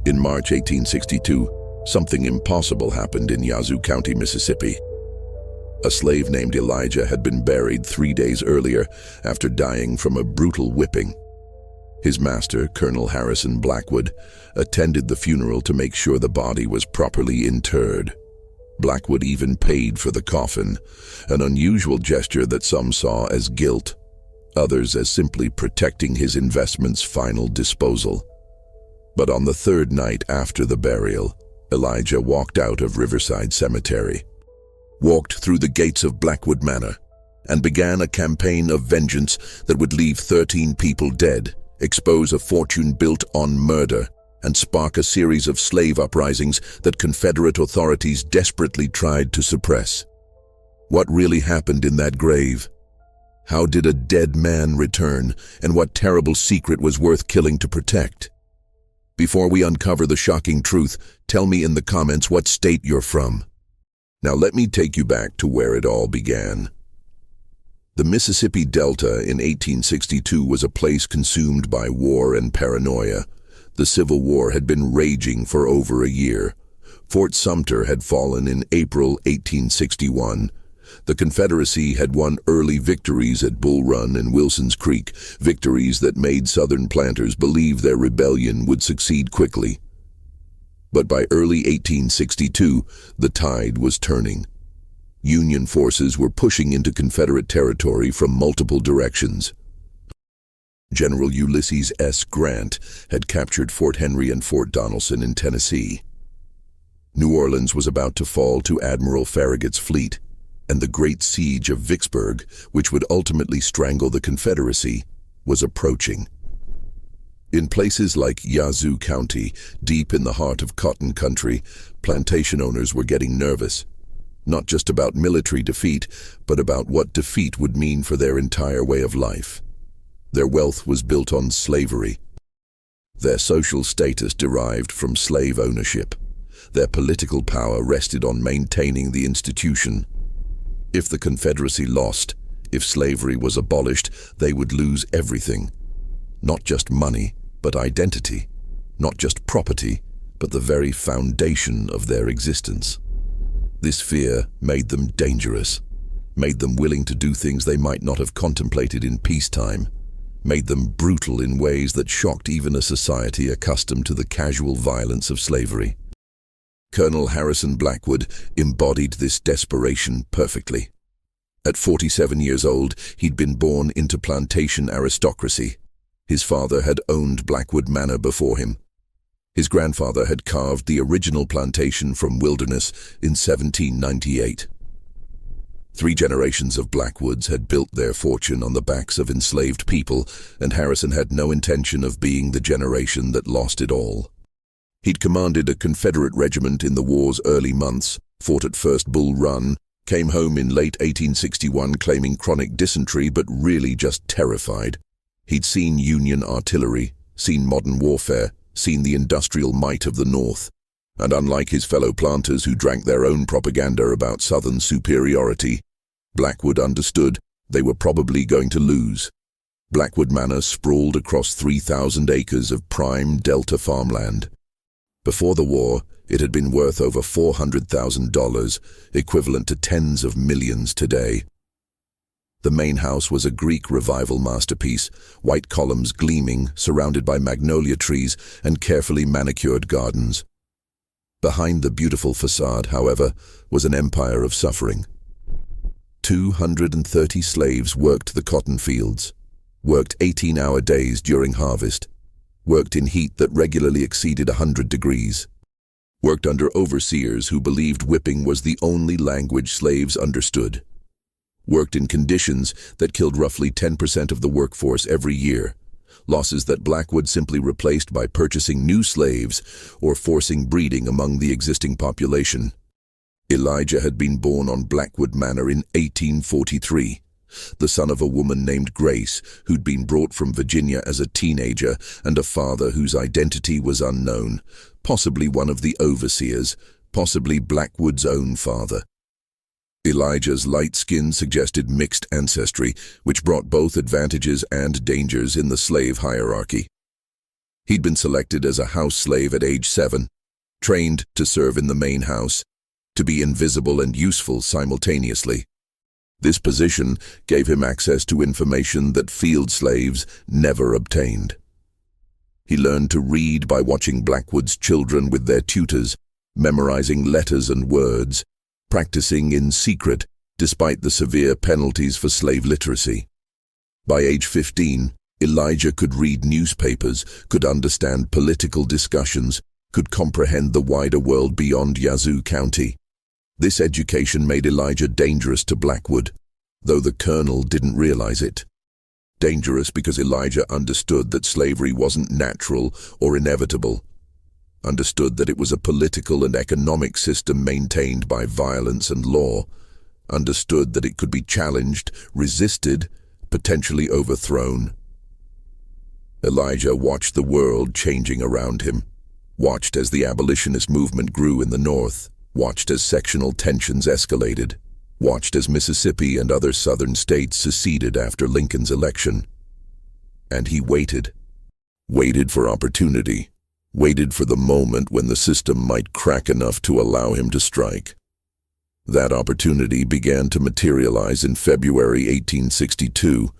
In March 1862, something impossible happened in Yazoo County, Mississippi. A slave named Elijah had been buried 3 days earlier after dying from a brutal whipping. His master, Colonel Harrison Blackwood, attended the funeral to make sure the body was properly interred. Blackwood even paid for the coffin, an unusual gesture that some saw as guilt, others as simply protecting his investment's final disposal. But on the third night after the burial, Elijah walked out of Riverside Cemetery, walked through the gates of Blackwood Manor, and began a campaign of vengeance that would leave 13 people dead, expose a fortune built on murder, and spark a series of slave uprisings that Confederate authorities desperately tried to suppress. What really happened in that grave? How did a dead man return, and what terrible secret was worth killing to protect? Before we uncover the shocking truth, tell me in the comments what state you're from. Now let me take you back to where it all began. The Mississippi Delta in 1862 was a place consumed by war and paranoia. The Civil War had been raging for over a year. Fort Sumter had fallen in April 1861. The Confederacy had won early victories at Bull Run and Wilson's Creek, victories that made Southern planters believe their rebellion would succeed quickly. But by early 1862, the tide was turning. Union forces were pushing into Confederate territory from multiple directions. General Ulysses S. Grant had captured Fort Henry and Fort Donelson in Tennessee. New Orleans was about to fall to Admiral Farragut's fleet, and the great siege of Vicksburg, which would ultimately strangle the Confederacy, was approaching. In places like Yazoo County, deep in the heart of cotton country, plantation owners were getting nervous, not just about military defeat, but about what defeat would mean for their entire way of life. Their wealth was built on slavery. Their social status derived from slave ownership. Their political power rested on maintaining the institution. If the Confederacy lost, if slavery was abolished, they would lose everything. Not just money, but identity. Not just property, but the very foundation of their existence. This fear made them dangerous, made them willing to do things they might not have contemplated in peacetime, made them brutal in ways that shocked even a society accustomed to the casual violence of slavery. Colonel Harrison Blackwood embodied this desperation perfectly. At 47 years old, he'd been born into plantation aristocracy. His father had owned Blackwood Manor before him. His grandfather had carved the original plantation from Wilderness in 1798. 3 generations of Blackwoods had built their fortune on the backs of enslaved people, and Harrison had no intention of being the generation that lost it all. He'd commanded a Confederate regiment in the war's early months, fought at First Bull Run, came home in late 1861 claiming chronic dysentery but really just terrified. He'd seen Union artillery, seen modern warfare, seen the industrial might of the North, and unlike his fellow planters who drank their own propaganda about Southern superiority, Blackwood understood they were probably going to lose. Blackwood Manor sprawled across 3,000 acres of prime Delta farmland. Before the war, it had been worth over $400,000, equivalent to tens of millions today. The main house was a Greek Revival masterpiece, white columns gleaming, surrounded by magnolia trees and carefully manicured gardens. Behind the beautiful facade, however, was an empire of suffering. 230 slaves worked the cotton fields, worked 18-hour days during harvest, worked in heat that regularly exceeded 100 degrees, worked under overseers who believed whipping was the only language slaves understood, worked in conditions that killed roughly 10% of the workforce every year, losses that Blackwood simply replaced by purchasing new slaves or forcing breeding among the existing population. Elijah had been born on Blackwood Manor in 1843, the son of a woman named Grace who'd been brought from Virginia as a teenager and a father whose identity was unknown, possibly one of the overseers, possibly Blackwood's own father. Elijah's light skin suggested mixed ancestry, which brought both advantages and dangers in the slave hierarchy. He'd been selected as a house slave at age 7, trained to serve in the main house, to be invisible and useful simultaneously. This position gave him access to information that field slaves never obtained. He learned to read by watching Blackwood's children with their tutors, memorizing letters and words, practicing in secret despite the severe penalties for slave literacy. By age 15, Elijah could read newspapers, could understand political discussions, could comprehend the wider world beyond Yazoo County. This education made Elijah dangerous to Blackwood, though the colonel didn't realize it. Dangerous because Elijah understood that slavery wasn't natural or inevitable, understood that it was a political and economic system maintained by violence and law, understood that it could be challenged, resisted, potentially overthrown. Elijah watched the world changing around him, watched as the abolitionist movement grew in the North, watched as sectional tensions escalated, watched as Mississippi and other southern states seceded after Lincoln's election. And he waited for opportunity, waited for the moment when the system might crack enough to allow him to strike. That opportunity began to materialize in February 1862,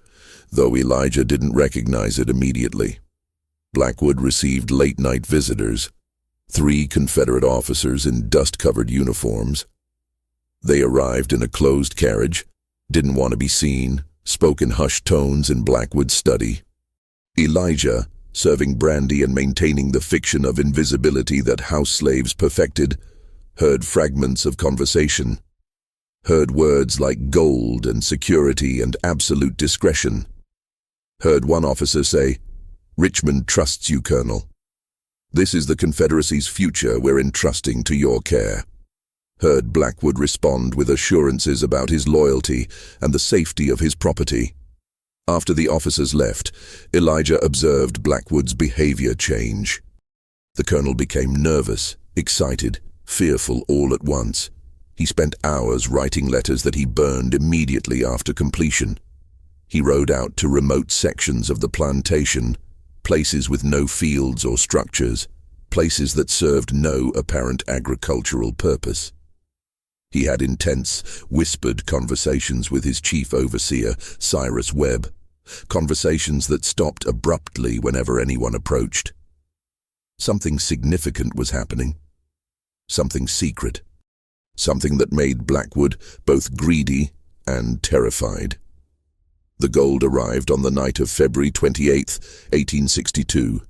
though Elijah didn't recognize it immediately. Blackwood received late-night visitors, 3 Confederate officers in dust-covered uniforms. They arrived in a closed carriage, didn't want to be seen, spoke in hushed tones in Blackwood's study. Elijah, serving brandy and maintaining the fiction of invisibility that house slaves perfected, heard fragments of conversation, heard words like gold and security and absolute discretion, heard one officer say, "Richmond trusts you, Colonel. This is the Confederacy's future we're entrusting to your care." Heard Blackwood respond with assurances about his loyalty and the safety of his property. After the officers left, Elijah observed Blackwood's behavior change. The colonel became nervous, excited, fearful all at once. He spent hours writing letters that he burned immediately after completion. He rode out to remote sections of the plantation, places with no fields or structures, places that served no apparent agricultural purpose. He had intense, whispered conversations with his chief overseer, Cyrus Webb, conversations that stopped abruptly whenever anyone approached. Something significant was happening. Something secret. Something that made Blackwood both greedy and terrified. The gold arrived on the night of February 28, 1862.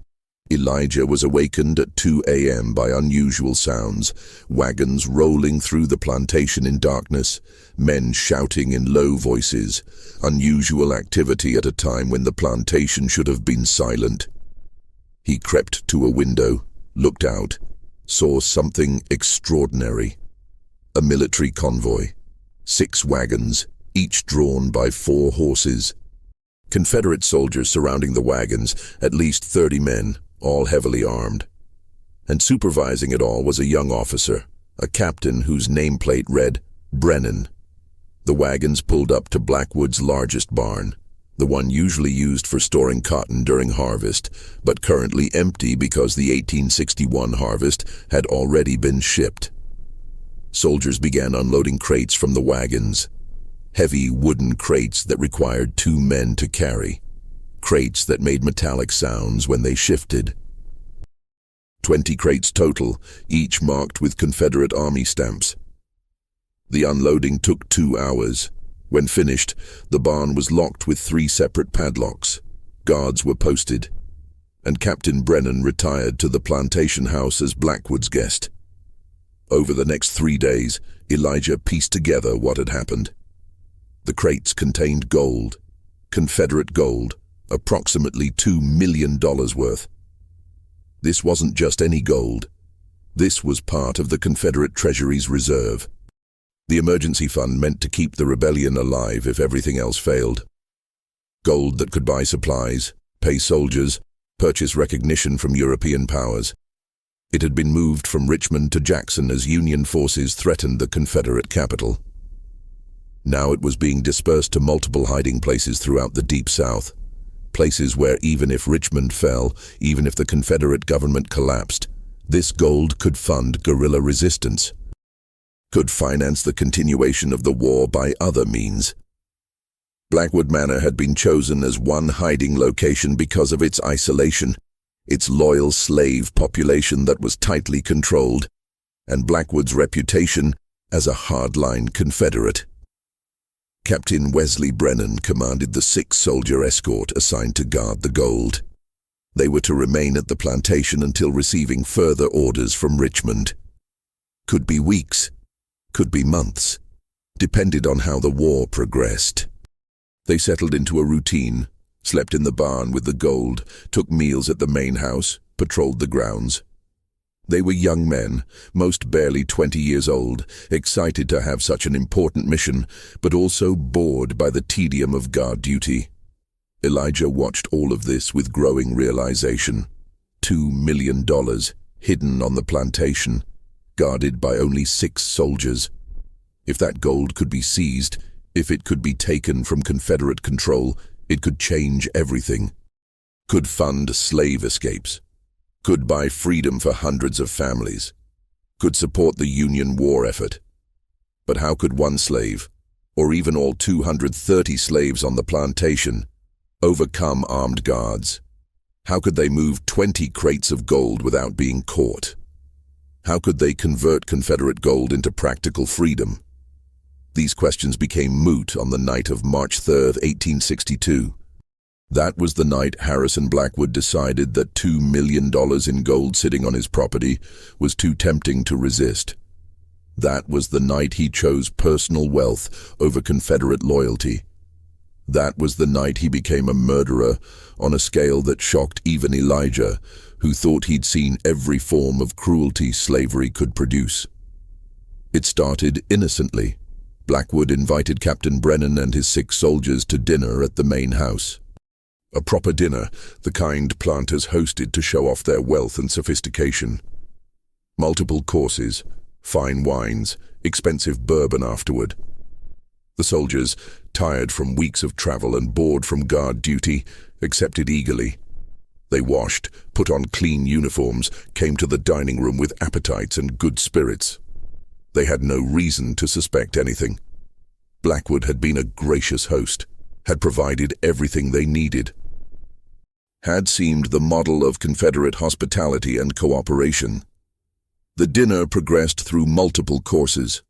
Elijah was awakened at 2 a.m. by unusual sounds, wagons rolling through the plantation in darkness, men shouting in low voices, unusual activity at a time when the plantation should have been silent. He crept to a window, looked out, saw something extraordinary. A military convoy, 6 wagons, each drawn by 4 horses. Confederate soldiers surrounding the wagons, at least 30 men, all heavily armed. And supervising it all was a young officer, a captain whose nameplate read, Brennan. The wagons pulled up to Blackwood's largest barn, the one usually used for storing cotton during harvest, but currently empty because the 1861 harvest had already been shipped. Soldiers began unloading crates from the wagons, heavy wooden crates that required 2 men to carry, crates that made metallic sounds when they shifted. 20 crates total, each marked with Confederate Army stamps. The unloading took 2 hours. When finished, the barn was locked with 3 separate padlocks. Guards were posted, and Captain Brennan retired to the plantation house as Blackwood's guest. Over the next 3 days, Elijah pieced together what had happened. The crates contained gold, Confederate gold, approximately $2 million worth. This wasn't just any gold. This was part of the Confederate Treasury's reserve. The emergency fund meant to keep the rebellion alive if everything else failed. Gold that could buy supplies, pay soldiers, purchase recognition from European powers. It had been moved from Richmond to Jackson as Union forces threatened the Confederate capital. Now it was being dispersed to multiple hiding places throughout the Deep South. places where even if Richmond fell, even if the Confederate government collapsed, this gold could fund guerrilla resistance, could finance the continuation of the war by other means. Blackwood Manor had been chosen as one hiding location because of its isolation, its loyal slave population that was tightly controlled, and Blackwood's reputation as a hardline Confederate. Captain Wesley Brennan commanded the 6-soldier escort assigned to guard the gold. They were to remain at the plantation until receiving further orders from Richmond. Could be weeks, could be months, depended on how the war progressed. They settled into a routine, slept in the barn with the gold, took meals at the main house, patrolled the grounds. They were young men, most barely 20 years old, excited to have such an important mission, but also bored by the tedium of guard duty. Elijah watched all of this with growing realization. $2 million hidden on the plantation, guarded by only 6 soldiers. If that gold could be seized, if it could be taken from Confederate control, it could change everything. Could fund slave escapes. Could buy freedom for hundreds of families. Could support the Union war effort. But how could one slave, or even all 230 slaves on the plantation, overcome armed guards? How could they move 20 crates of gold without being caught? How could they convert Confederate gold into practical freedom? These questions became moot on the night of March 3, 1862. That was the night Harrison Blackwood decided that $2 million in gold sitting on his property was too tempting to resist. That was the night he chose personal wealth over Confederate loyalty. That was the night he became a murderer on a scale that shocked even Elijah, who thought he'd seen every form of cruelty slavery could produce. It started innocently. Blackwood invited Captain Brennan and his 6 soldiers to dinner at the main house. A proper dinner, the kind planters hosted to show off their wealth and sophistication. Multiple courses, fine wines, expensive bourbon afterward. The soldiers, tired from weeks of travel and bored from guard duty, accepted eagerly. They washed, put on clean uniforms, came to the dining room with appetites and good spirits. They had no reason to suspect anything. Blackwood had been a gracious host, had provided everything they needed, had seemed the model of Confederate hospitality and cooperation. The dinner progressed through multiple courses: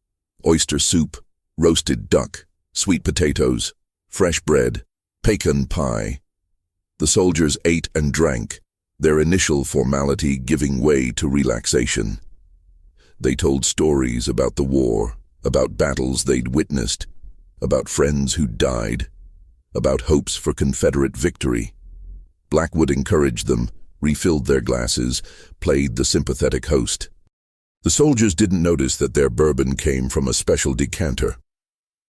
oyster soup, roasted duck, sweet potatoes, fresh bread, pecan pie. The soldiers ate and drank, their initial formality giving way to relaxation. They told stories about the war, about battles they'd witnessed, about friends who died, about hopes for Confederate victory. Blackwood encouraged them, refilled their glasses, played the sympathetic host. The soldiers didn't notice that their bourbon came from a special decanter,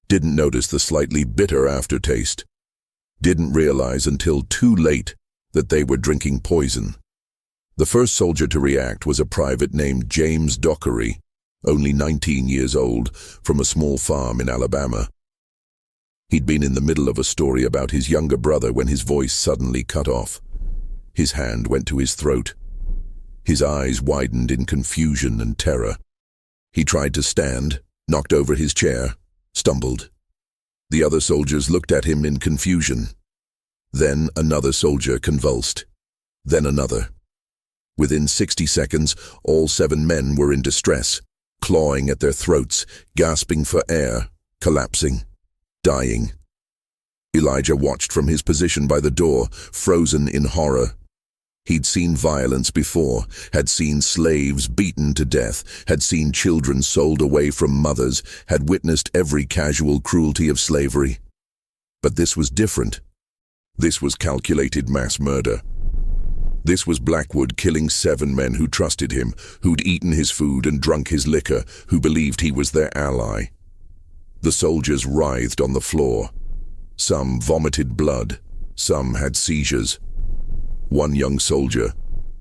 didn't notice the slightly bitter aftertaste, didn't realize until too late that they were drinking poison. The first soldier to react was a private named James Dockery, only 19 years old, from a small farm in Alabama. He'd been in the middle of a story about his younger brother when his voice suddenly cut off. His hand went to his throat. His eyes widened in confusion and terror. He tried to stand, knocked over his chair, stumbled. The other soldiers looked at him in confusion. Then another soldier convulsed. Then another. Within 60 seconds, all 7 men were in distress, clawing at their throats, gasping for air, collapsing, dying. Elijah watched from his position by the door, frozen in horror. He'd seen violence before, had seen slaves beaten to death, had seen children sold away from mothers, had witnessed every casual cruelty of slavery. But this was different. This was calculated mass murder. This was Blackwood killing 7 men who trusted him, who'd eaten his food and drunk his liquor, who believed he was their ally. The soldiers writhed on the floor. Some vomited blood, some had seizures. One young soldier,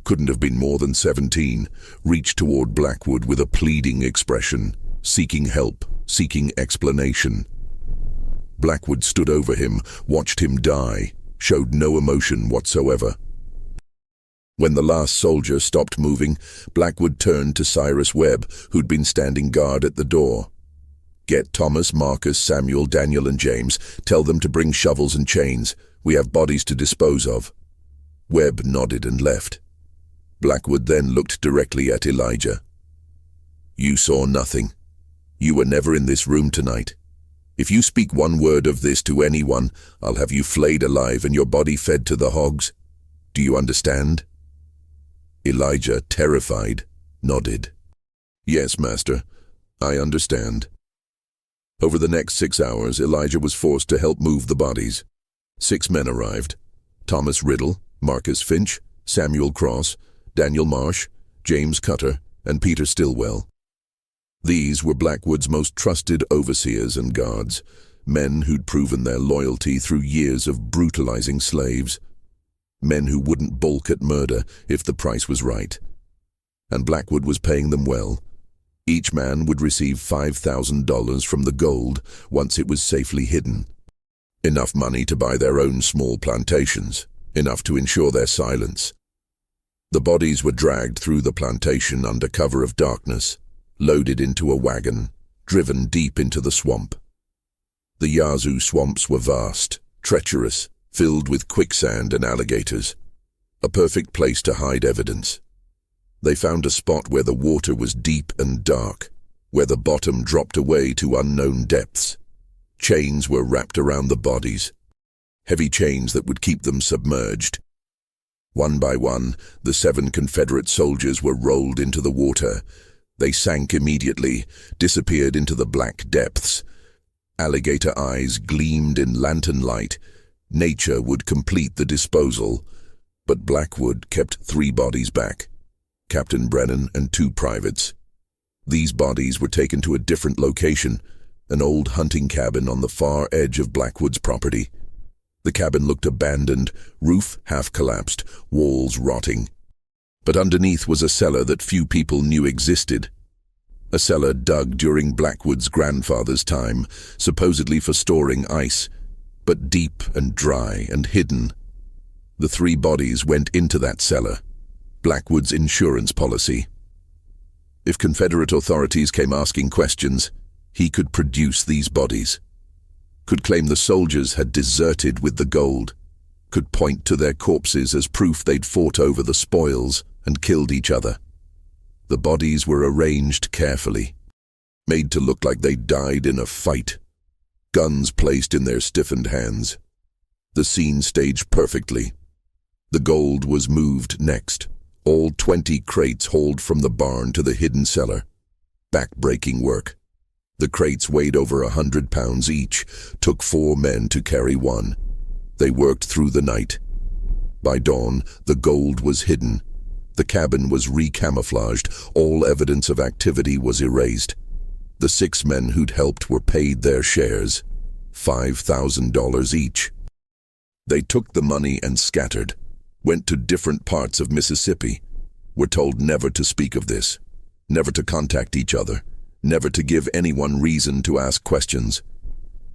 couldn't have been more than 17, reached toward Blackwood with a pleading expression, seeking help, seeking explanation. Blackwood stood over him, watched him die, showed no emotion whatsoever. When the last soldier stopped moving, Blackwood turned to Cyrus Webb, who'd been standing guard at the door. "Get Thomas, Marcus, Samuel, Daniel, and James. Tell them to bring shovels and chains. We have bodies to dispose of." Webb nodded and left. Blackwood then looked directly at Elijah. "You saw nothing. You were never in this room tonight. If you speak one word of this to anyone, I'll have you flayed alive and your body fed to the hogs. Do you understand?" Elijah, terrified, nodded. "Yes, Master, I understand." Over the next 6 hours, Elijah was forced to help move the bodies. 6 men arrived: Thomas Riddle, Marcus Finch, Samuel Cross, Daniel Marsh, James Cutter, and Peter Stillwell. These were Blackwood's most trusted overseers and guards, men who'd proven their loyalty through years of brutalizing slaves, men who wouldn't balk at murder if the price was right. And Blackwood was paying them well. Each man would receive $5,000 from the gold once it was safely hidden. Enough money to buy their own small plantations, enough to ensure their silence. The bodies were dragged through the plantation under cover of darkness, loaded into a wagon, driven deep into the swamp. The Yazoo swamps were vast, treacherous, filled with quicksand and alligators. A perfect place to hide evidence. They found a spot where the water was deep and dark, where the bottom dropped away to unknown depths. Chains were wrapped around the bodies, heavy chains that would keep them submerged. One by one, the 7 Confederate soldiers were rolled into the water. They sank immediately, disappeared into the black depths. Alligator eyes gleamed in lantern light. Nature would complete the disposal, but Blackwood kept 3 bodies back: Captain Brennan and 2 privates. These bodies were taken to a different location, an old hunting cabin on the far edge of Blackwood's property. The cabin looked abandoned, roof half collapsed, walls rotting. But underneath was a cellar that few people knew existed. A cellar dug during Blackwood's grandfather's time, supposedly for storing ice, but deep and dry and hidden. The 3 bodies went into that cellar, Blackwood's insurance policy. If Confederate authorities came asking questions, he could produce these bodies, could claim the soldiers had deserted with the gold, could point to their corpses as proof they'd fought over the spoils and killed each other. The bodies were arranged carefully, made to look like they died in a fight, guns placed in their stiffened hands. The scene staged perfectly. The gold was moved next, all 20 crates hauled from the barn to the hidden cellar. Back-breaking work. The crates weighed over 100 pounds each, took 4 men to carry one. They worked through the night. By dawn, the gold was hidden. The cabin was re-camouflaged, all evidence of activity was erased. The 6 men who'd helped were paid their shares, $5,000 each. They took the money and scattered, went to different parts of Mississippi, were told never to speak of this, never to contact each other, never to give anyone reason to ask questions.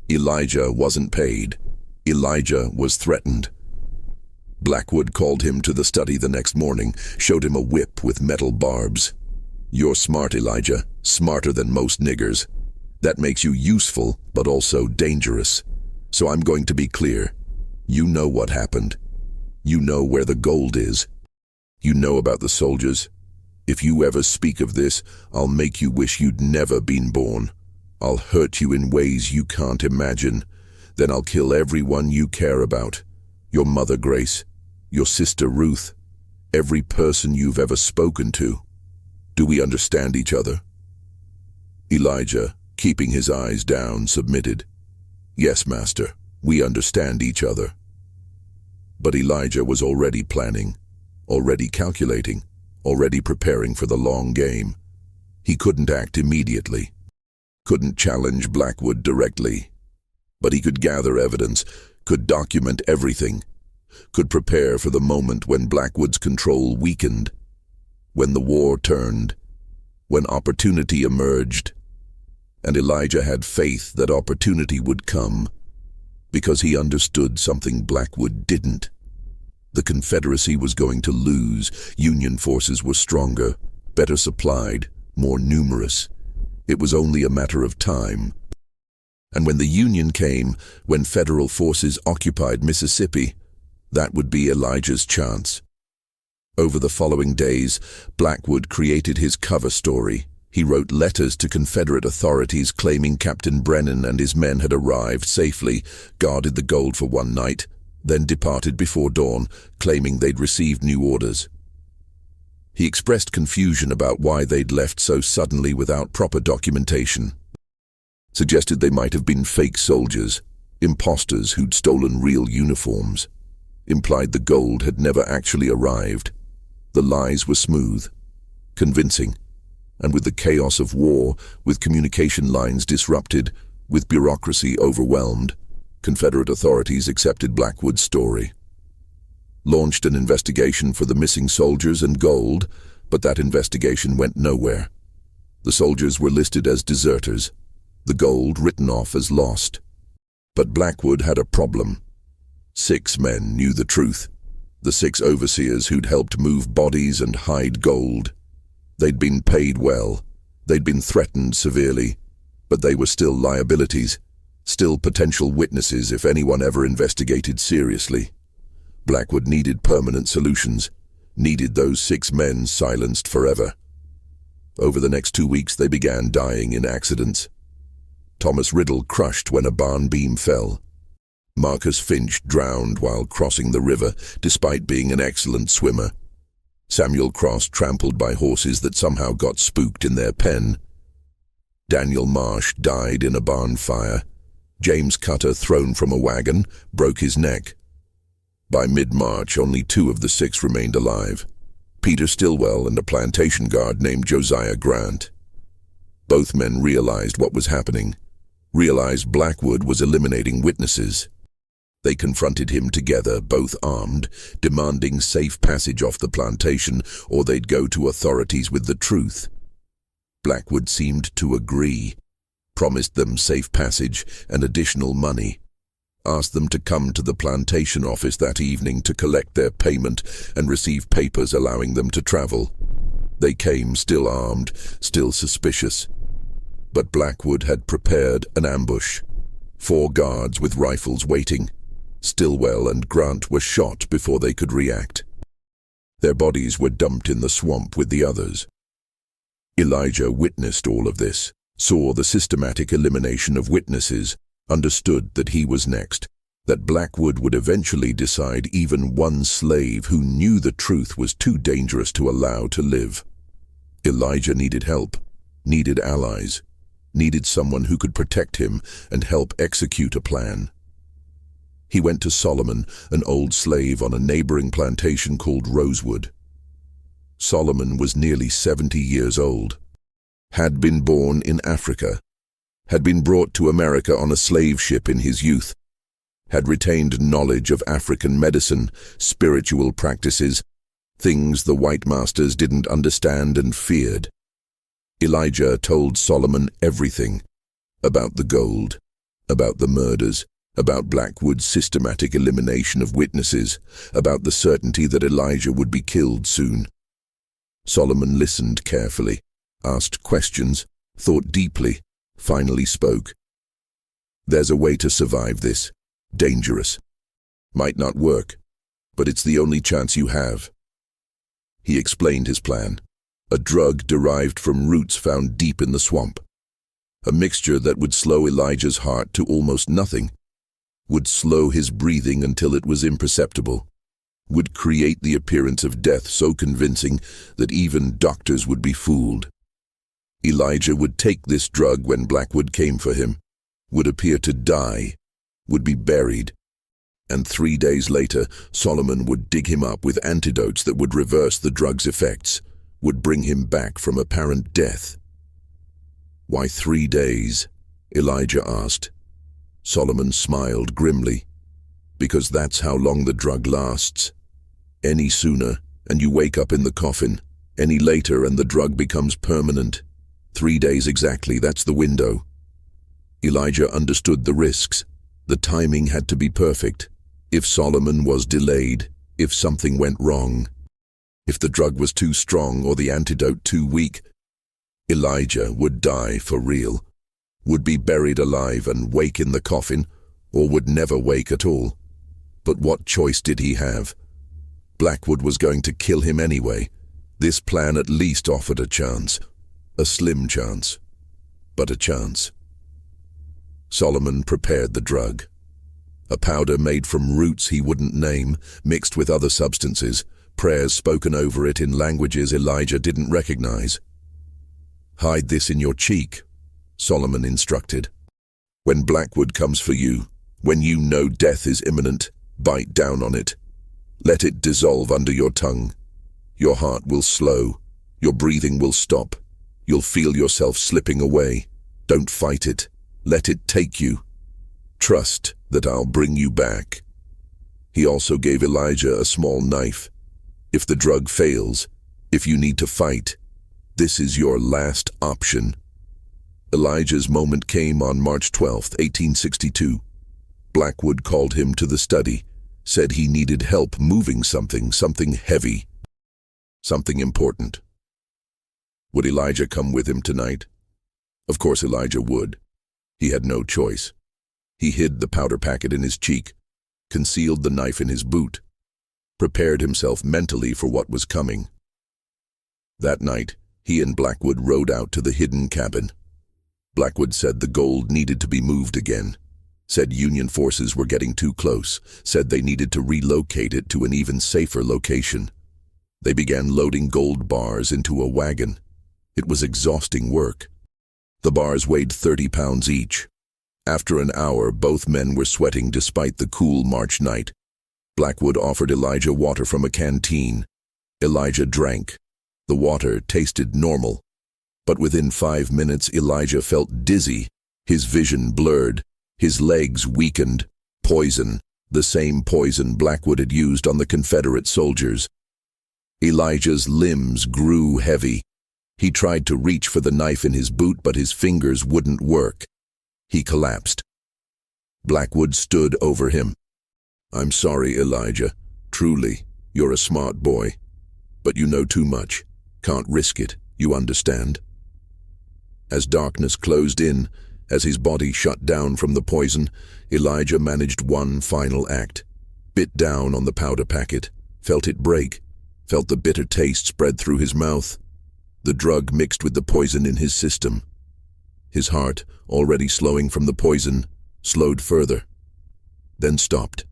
Elijah wasn't paid. Elijah was threatened. Blackwood called him to the study the next morning, showed him a whip with metal barbs. "You're smart, Elijah, smarter than most niggers. That makes you useful, but also dangerous. So I'm going to be clear. You know what happened. You know where the gold is. You know about the soldiers. If you ever speak of this, I'll make you wish you'd never been born. I'll hurt you in ways you can't imagine. Then I'll kill everyone you care about. Your mother Grace, your sister Ruth, every person you've ever spoken to. Do we understand each other?" Elijah, keeping his eyes down, submitted. "Yes, Master, we understand each other." But Elijah was already planning, already calculating, already preparing for the long game. He couldn't act immediately, couldn't challenge Blackwood directly, but he could gather evidence, could document everything, could prepare for the moment when Blackwood's control weakened, when the war turned, when opportunity emerged. And Elijah had faith that opportunity would come. because he understood something Blackwood didn't. The Confederacy was going to lose. Union forces were stronger, better supplied, more numerous. It was only a matter of time. And when the Union came, when federal forces occupied Mississippi, that would be Elijah's chance. Over the following days, Blackwood created his cover story. He wrote letters to Confederate authorities claiming Captain Brennan and his men had arrived safely, guarded the gold for one night, then departed before dawn, claiming they'd received new orders. He expressed confusion about why they'd left so suddenly without proper documentation. Suggested they might have been fake soldiers, imposters who'd stolen real uniforms. Implied the gold had never actually arrived. The lies were smooth, convincing, and with the chaos of war, with communication lines disrupted, with bureaucracy overwhelmed, Confederate authorities accepted Blackwood's story. Launched an investigation for the missing soldiers and gold, but that investigation went nowhere. The soldiers were listed as deserters, the gold written off as lost. But Blackwood had a problem. 6 men knew the truth, the 6 overseers who'd helped move bodies and hide gold. They'd been paid well, they'd been threatened severely, but they were still liabilities, still potential witnesses if anyone ever investigated seriously. Blackwood needed permanent solutions, needed those 6 men silenced forever. Over the next 2 weeks they began dying in accidents. Thomas Riddle crushed when a barn beam fell. Marcus Finch drowned while crossing the river, despite being an excellent swimmer. Samuel Cross trampled by horses that somehow got spooked in their pen. Daniel Marsh died in a barn fire. James Cutter, thrown from a wagon, broke his neck. By mid-March, only 2 of the 6 remained alive, Peter Stillwell and a plantation guard named Josiah Grant. Both men realized what was happening, realized Blackwood was eliminating witnesses. They confronted him together, both armed, demanding safe passage off the plantation, or they'd go to authorities with the truth. Blackwood seemed to agree, promised them safe passage and additional money, asked them to come to the plantation office that evening to collect their payment and receive papers allowing them to travel. They came still armed, still suspicious. But Blackwood had prepared an ambush. 4 guards with rifles waiting. Stillwell and Grant were shot before they could react. Their bodies were dumped in the swamp with the others. Elijah witnessed all of this, saw the systematic elimination of witnesses, understood that he was next, that Blackwood would eventually decide even one slave who knew the truth was too dangerous to allow to live. Elijah needed help, needed allies, needed someone who could protect him and help execute a plan. He went to Solomon, an old slave on a neighboring plantation called Rosewood. Solomon was nearly 70 years old, had been born in Africa, had been brought to America on a slave ship in his youth, had retained knowledge of African medicine, spiritual practices, things the white masters didn't understand and feared. Elijah told Solomon everything about the gold, about the murders, about Blackwood's systematic elimination of witnesses, about the certainty that Elijah would be killed soon. Solomon listened carefully, asked questions, thought deeply, finally spoke. "There's a way to survive this. Dangerous. Might not work, but it's the only chance you have." He explained his plan. A drug derived from roots found deep in the swamp. A mixture that would slow Elijah's heart to almost nothing, would slow his breathing until it was imperceptible, would create the appearance of death so convincing that even doctors would be fooled. Elijah would take this drug when Blackwood came for him, would appear to die, would be buried, and 3 days later Solomon would dig him up with antidotes that would reverse the drug's effects, would bring him back from apparent death. "Why 3 days?" Elijah asked. Solomon smiled grimly. "Because that's how long the drug lasts. Any sooner, and you wake up in the coffin. Any later, and the drug becomes permanent. 3 days exactly, that's the window." Elijah understood the risks, The timing had to be perfect. If Solomon was delayed, if something went wrong, if the drug was too strong or the antidote too weak, Elijah would die for real, would be buried alive and wake in the coffin, or would never wake at all. But what choice did he have? Blackwood was going to kill him anyway. This plan at least offered a chance. A slim chance, but a chance. Solomon prepared the drug. A powder made from roots he wouldn't name, mixed with other substances, prayers spoken over it in languages Elijah didn't recognize. "Hide this in your cheek," Solomon instructed. "When Blackwood comes for you, when you know death is imminent, bite down on it. Let it dissolve under your tongue. Your heart will slow. Your breathing will stop. You'll feel yourself slipping away. Don't fight it. Let it take you. Trust that I'll bring you back." He also gave Elijah a small knife. If the drug fails, if you need to fight, this is your last option. Elijah's moment came on March 12, 1862. Blackwood called him to the study, said he needed help moving something heavy, something important. Would Elijah come with him tonight? Of course Elijah would. He had no choice. He hid the powder packet in his cheek, concealed the knife in his boot, prepared himself mentally for what was coming. That night, he and Blackwood rode out to the hidden cabin. Blackwood said the gold needed to be moved again, said Union forces were getting too close, said they needed to relocate it to an even safer location. They began loading gold bars into a wagon. It was exhausting work. The bars weighed 30 pounds each. After an hour, both men were sweating despite the cool March night. Blackwood offered Elijah water from a canteen. Elijah drank. The water tasted normal. But within 5 minutes, Elijah felt dizzy, his vision blurred, his legs weakened. Poison, the same poison Blackwood had used on the Confederate soldiers. Elijah's limbs grew heavy. He tried to reach for the knife in his boot, but his fingers wouldn't work. He collapsed. Blackwood stood over him. "I'm sorry, Elijah. Truly, you're a smart boy. But you know too much. Can't risk it, you understand?" As darkness closed in, as his body shut down from the poison, Elijah managed one final act. Bit down on the powder packet, felt it break, felt the bitter taste spread through his mouth. The drug mixed with the poison in his system. His heart, already slowing from the poison, slowed further, then stopped.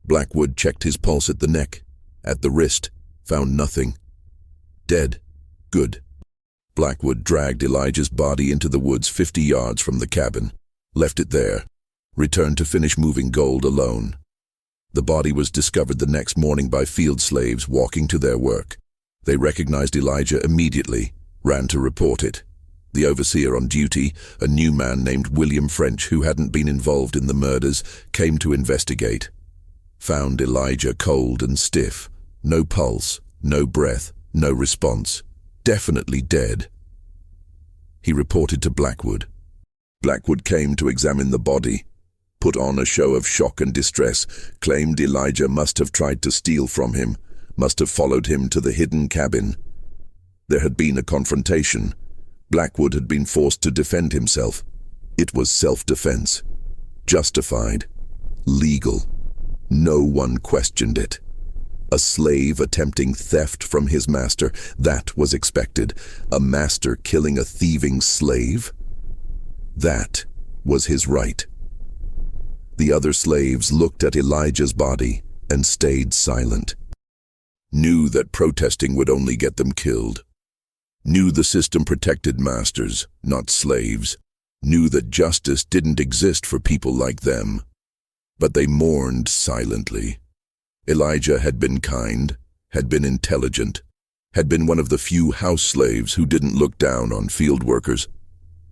Blackwood checked his pulse at the neck, at the wrist, found nothing. Dead. Good. Blackwood dragged Elijah's body into the woods 50 yards from the cabin, left it there, returned to finish moving gold alone. The body was discovered the next morning by field slaves walking to their work. They recognized Elijah immediately, ran to report it. The overseer on duty, a new man named William French who hadn't been involved in the murders, came to investigate. Found Elijah cold and stiff, no pulse, no breath, no response. Definitely dead. He reported to Blackwood. Blackwood came to examine the body, put on a show of shock and distress, claimed Elijah must have tried to steal from him, must have followed him to the hidden cabin. There had been a confrontation. Blackwood had been forced to defend himself. It was self-defense. Justified. Legal. No one questioned it. A slave attempting theft from his master, that was expected. A master killing a thieving slave? That was his right. The other slaves looked at Elijah's body and stayed silent. Knew that protesting would only get them killed. Knew the system protected masters, not slaves. Knew that justice didn't exist for people like them. But they mourned silently. Elijah had been kind, had been intelligent, had been one of the few house slaves who didn't look down on field workers.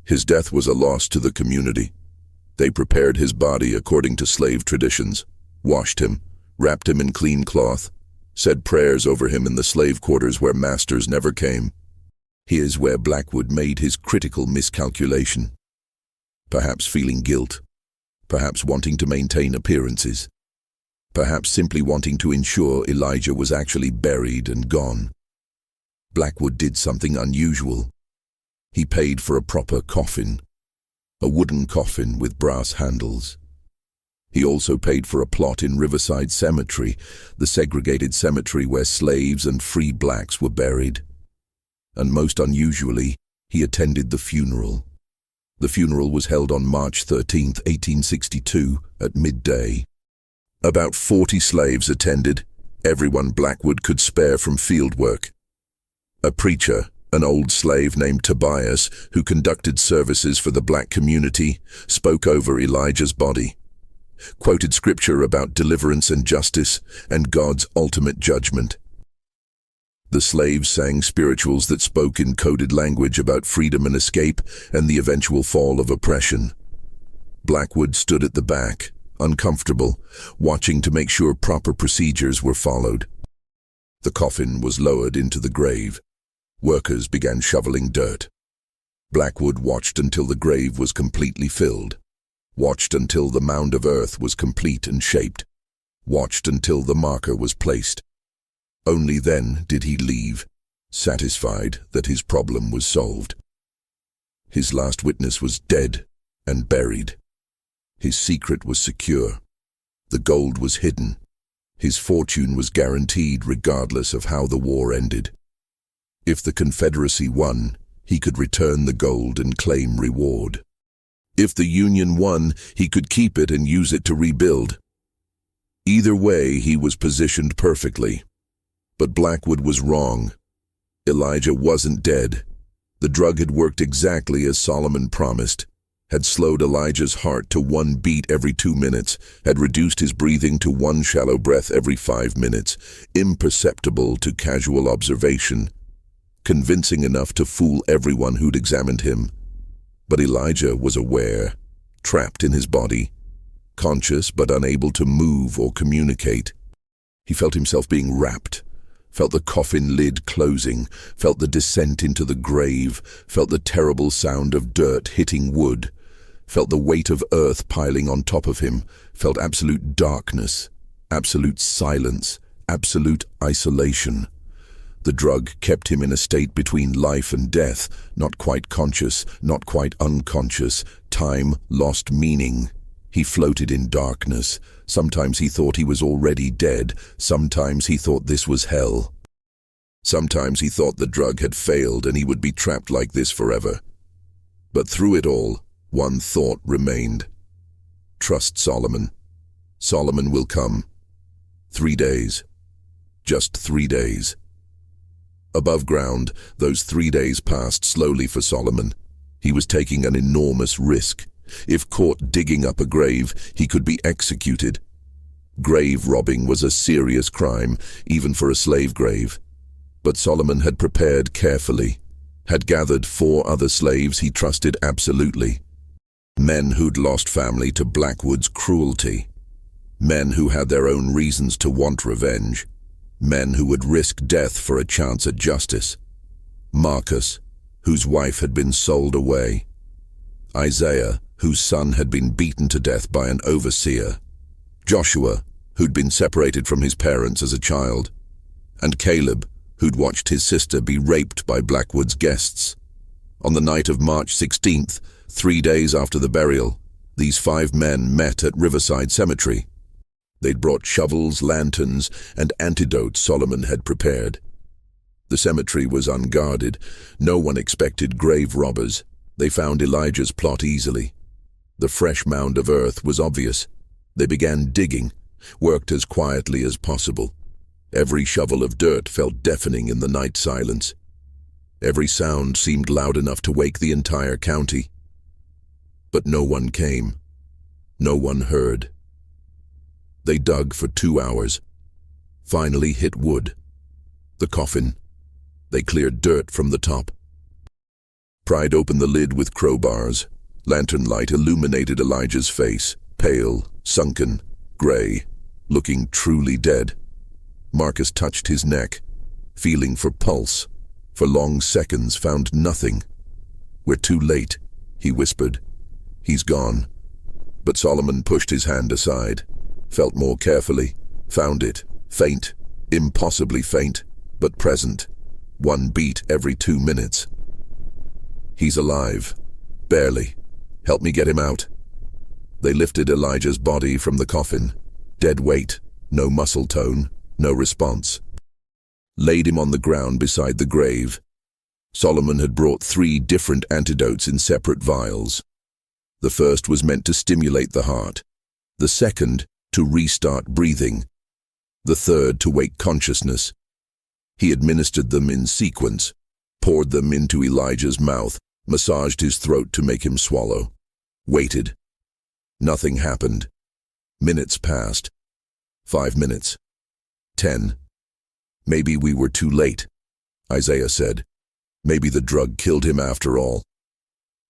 His death was a loss to the community. They prepared his body according to slave traditions, washed him, wrapped him in clean cloth, said prayers over him in the slave quarters where masters never came. Here's where Blackwood made his critical miscalculation. Perhaps feeling guilt, perhaps wanting to maintain appearances, perhaps simply wanting to ensure Elijah was actually buried and gone. Blackwood did something unusual. He paid for a proper coffin, a wooden coffin with brass handles. He also paid for a plot in Riverside Cemetery, the segregated cemetery where slaves and free blacks were buried. And most unusually, he attended the funeral. The funeral was held on March 13, 1862, at midday. About 40 slaves attended, everyone Blackwood could spare from field work. A preacher, an old slave named Tobias, who conducted services for the black community, spoke over Elijah's body, quoted scripture about deliverance and justice and God's ultimate judgment. The slaves sang spirituals that spoke in coded language about freedom and escape and the eventual fall of oppression. Blackwood stood at the back, uncomfortable, watching to make sure proper procedures were followed. The coffin was lowered into the grave. Workers began shoveling dirt. Blackwood watched until the grave was completely filled, watched until the mound of earth was complete and shaped, watched until the marker was placed. Only then did he leave, satisfied that his problem was solved. His last witness was dead and buried. His secret was secure. The gold was hidden. His fortune was guaranteed regardless of how the war ended. If the Confederacy won, he could return the gold and claim reward. If the Union won, he could keep it and use it to rebuild. Either way, he was positioned perfectly. But Blackwood was wrong. Elijah wasn't dead. The drug had worked exactly as Solomon promised, had slowed Elijah's heart to 1 beat every 2 minutes, had reduced his breathing to 1 shallow breath every 5 minutes, imperceptible to casual observation, convincing enough to fool everyone who'd examined him. But Elijah was aware, trapped in his body, conscious but unable to move or communicate. He felt himself being wrapped, felt the coffin lid closing, felt the descent into the grave, felt the terrible sound of dirt hitting wood, felt the weight of earth piling on top of him, felt absolute darkness, absolute silence, absolute isolation. The drug kept him in a state between life and death, not quite conscious, not quite unconscious. Time lost meaning. He floated in darkness. Sometimes he thought he was already dead. Sometimes he thought this was hell. Sometimes he thought the drug had failed and he would be trapped like this forever. But through it all, one thought remained. Trust Solomon. Solomon will come. 3 days. Just 3 days. Above ground, those 3 days passed slowly for Solomon. He was taking an enormous risk. If caught digging up a grave, he could be executed. Grave robbing was a serious crime, even for a slave grave. But Solomon had prepared carefully, had gathered 4 other slaves he trusted absolutely. Men who'd lost family to Blackwood's cruelty. Men who had their own reasons to want revenge. Men who would risk death for a chance at justice. Marcus, whose wife had been sold away. Isaiah, whose son had been beaten to death by an overseer. Joshua, who'd been separated from his parents as a child. And Caleb, who'd watched his sister be raped by Blackwood's guests. On the night of March 16th, 3 days after the burial, these 5 men met at Riverside Cemetery. They'd brought shovels, lanterns, and antidotes Solomon had prepared. The cemetery was unguarded. No one expected grave robbers. They found Elijah's plot easily. The fresh mound of earth was obvious. They began digging, worked as quietly as possible. Every shovel of dirt felt deafening in the night silence. Every sound seemed loud enough to wake the entire county. But no one came. No one heard. They dug for 2 hours. Finally hit wood. The coffin. They cleared dirt from the top. Pried open the lid with crowbars. Lantern light illuminated Elijah's face, pale, sunken, gray, looking truly dead. Marcus touched his neck, feeling for pulse. For long seconds found nothing. "We're too late," he whispered. "He's gone." But Solomon pushed his hand aside, felt more carefully, found it, faint, impossibly faint, but present, 1 beat every 2 minutes. He's alive. Barely. Help me get him out. They lifted Elijah's body from the coffin. Dead weight, no muscle tone, no response. Laid him on the ground beside the grave. Solomon had brought 3 different antidotes in separate vials. The first was meant to stimulate the heart. The second, to restart breathing. The third, to wake consciousness. He administered them in sequence, poured them into Elijah's mouth, massaged his throat to make him swallow. Waited. Nothing happened. Minutes passed. 5 minutes. 10. Maybe we were too late, Isaiah said. Maybe the drug killed him after all.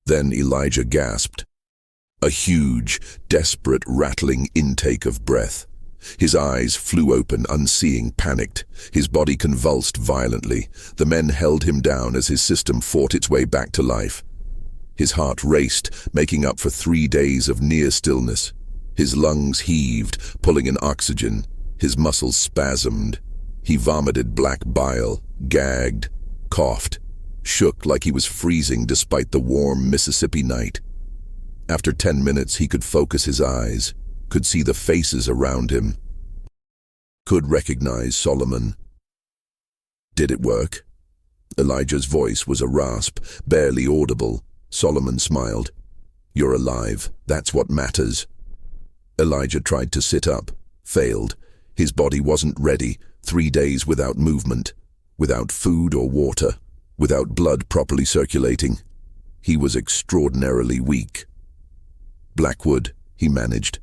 Then Elijah gasped. A huge, desperate, rattling intake of breath. His eyes flew open, unseeing, panicked. His body convulsed violently. The men held him down as his system fought its way back to life. His heart raced, making up for 3 days of near stillness. His lungs heaved, pulling in oxygen. His muscles spasmed. He vomited black bile, gagged, coughed, shook like he was freezing despite the warm Mississippi night. After 10 minutes, he could focus his eyes, could see the faces around him, could recognize Solomon. Did it work? Elijah's voice was a rasp, barely audible. Solomon smiled. You're alive. That's what matters. Elijah tried to sit up, failed. His body wasn't ready. 3 days without movement, without food or water, without blood properly circulating. He was extraordinarily weak. Blackwood, he managed.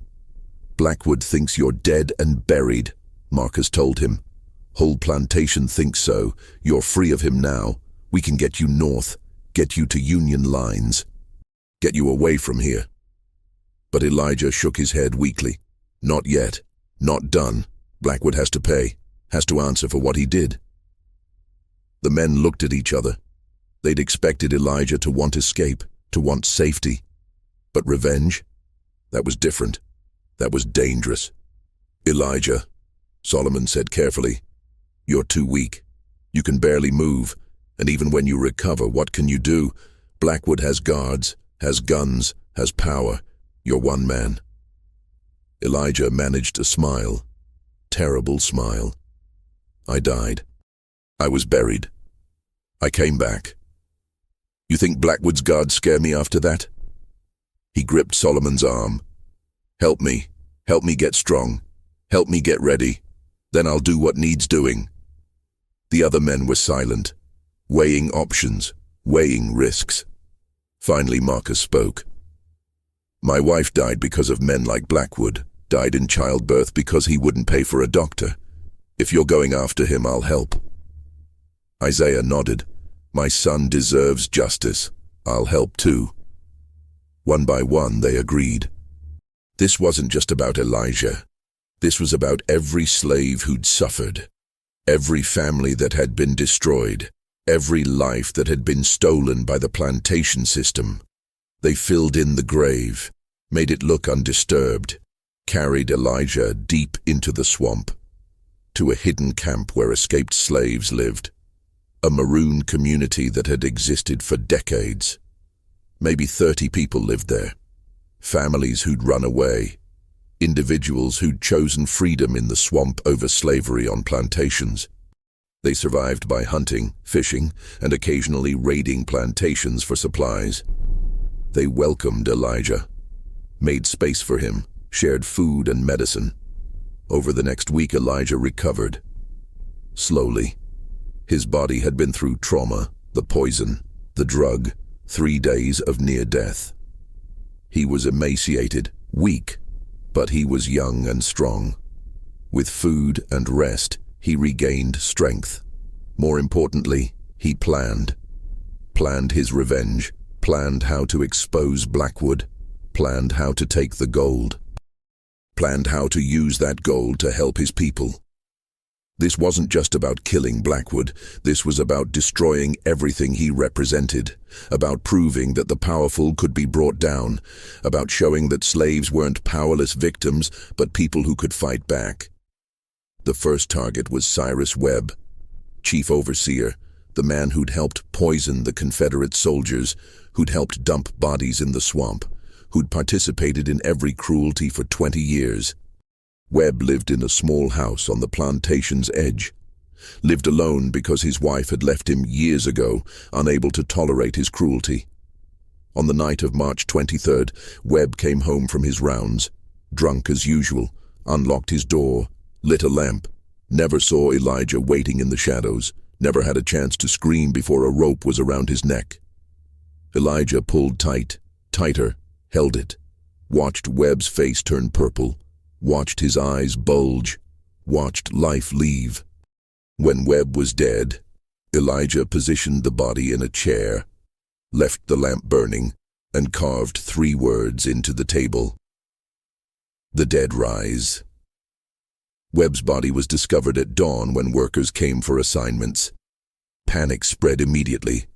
Blackwood thinks you're dead and buried, Marcus told him. Whole plantation thinks so. You're free of him now. We can get you north, get you to Union lines, get you away from here. But Elijah shook his head weakly. Not yet. Not done. Blackwood has to pay, has to answer for what he did. The men looked at each other. They'd expected Elijah to want escape, to want safety. But revenge? That was different. That was dangerous. Elijah, Solomon said carefully, you're too weak. You can barely move, and even when you recover, what can you do? Blackwood has guards, has guns, has power. You're one man. Elijah managed a smile. Terrible smile. I died. I was buried. I came back. You think Blackwood's guards scare me after that? He gripped Solomon's arm. Help me get strong. Help me get ready. Then I'll do what needs doing. The other men were silent, weighing options, weighing risks. Finally, Marcus spoke. My wife died because of men like Blackwood, died in childbirth because he wouldn't pay for a doctor. If you're going after him, I'll help. Isaiah nodded. My son deserves justice. I'll help too. One by one, they agreed. This wasn't just about Elijah. This was about every slave who'd suffered, every family that had been destroyed, every life that had been stolen by the plantation system. They filled in the grave, made it look undisturbed, carried Elijah deep into the swamp, to a hidden camp where escaped slaves lived, a maroon community that had existed for decades. Maybe 30 people lived there, families who'd run away, individuals who'd chosen freedom in the swamp over slavery on plantations. They survived by hunting, fishing, and occasionally raiding plantations for supplies. They welcomed Elijah, made space for him, shared food and medicine. Over the next week, Elijah recovered. Slowly. His body had been through trauma, the poison, the drug, 3 days of near death. He was emaciated, weak, but he was young and strong. With food and rest, he regained strength. More importantly, he planned his revenge, planned how to expose Blackwood, planned how to take the gold, planned how to use that gold to help his people. This wasn't just about killing Blackwood. This was about destroying everything he represented, about proving that the powerful could be brought down, about showing that slaves weren't powerless victims, but people who could fight back. The first target was Cyrus Webb, chief overseer, the man who'd helped poison the Confederate soldiers, who'd helped dump bodies in the swamp, who'd participated in every cruelty for 20 years. Webb lived in a small house on the plantation's edge. Lived alone because his wife had left him years ago, unable to tolerate his cruelty. On the night of March 23rd, Webb came home from his rounds, drunk as usual, unlocked his door, lit a lamp, never saw Elijah waiting in the shadows, never had a chance to scream before a rope was around his neck. Elijah pulled tight, tighter, held it, watched Webb's face turn purple, watched his eyes bulge, watched life leave. When Webb was dead, Elijah positioned the body in a chair, left the lamp burning, and carved 3 words into the table. The dead rise. Webb's body was discovered at dawn when workers came for assignments. Panic spread immediately.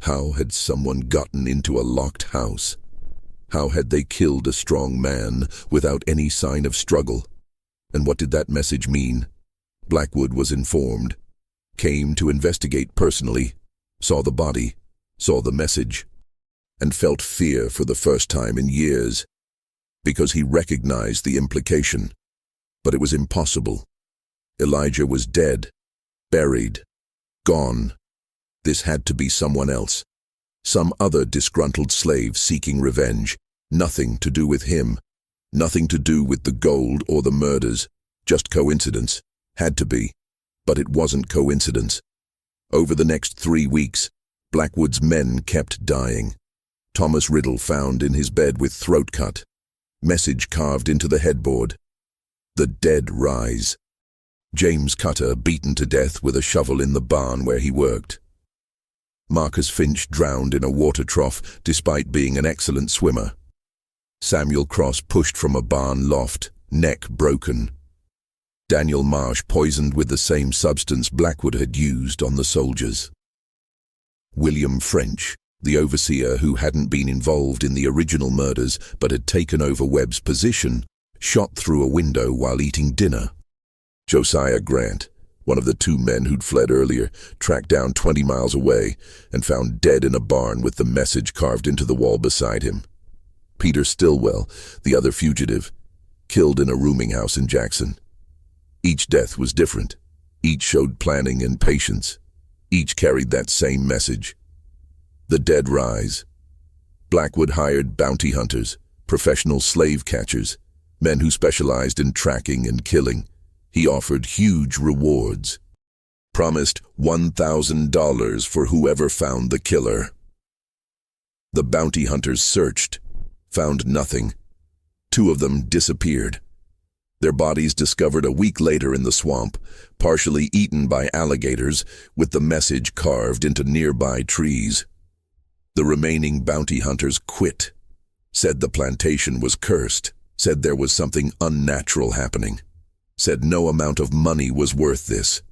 How had someone gotten into a locked house? How had they killed a strong man without any sign of struggle? And what did that message mean? Blackwood was informed, came to investigate personally, saw the body, saw the message, and felt fear for the first time in years, because he recognized the implication. But it was impossible. Elijah was dead, buried, gone. This had to be someone else. Some other disgruntled slave seeking revenge. Nothing to do with him. Nothing to do with the gold or the murders. Just coincidence. Had to be. But it wasn't coincidence. Over the next 3 weeks, Blackwood's men kept dying. Thomas Riddle found in his bed with throat cut. Message carved into the headboard. The dead rise. James Cutter beaten to death with a shovel in the barn where he worked. Marcus Finch drowned in a water trough despite being an excellent swimmer. Samuel Cross pushed from a barn loft, neck broken. Daniel Marsh poisoned with the same substance Blackwood had used on the soldiers. William French, the overseer who hadn't been involved in the original murders but had taken over Webb's position, shot through a window while eating dinner. Josiah Grant, one of the 2 men who'd fled earlier, tracked down 20 miles away and found dead in a barn with the message carved into the wall beside him. Peter Stillwell, the other fugitive, killed in a rooming house in Jackson. Each death was different. Each showed planning and patience. Each carried that same message. The dead rise. Blackwood hired bounty hunters, professional slave catchers, men who specialized in tracking and killing. He offered huge rewards. Promised $1,000 for whoever found the killer. The bounty hunters searched, found nothing. 2 of them disappeared. Their bodies discovered a week later in the swamp, partially eaten by alligators, with the message carved into nearby trees. The remaining bounty hunters quit, said the plantation was cursed, said there was something unnatural happening, said no amount of money was worth this.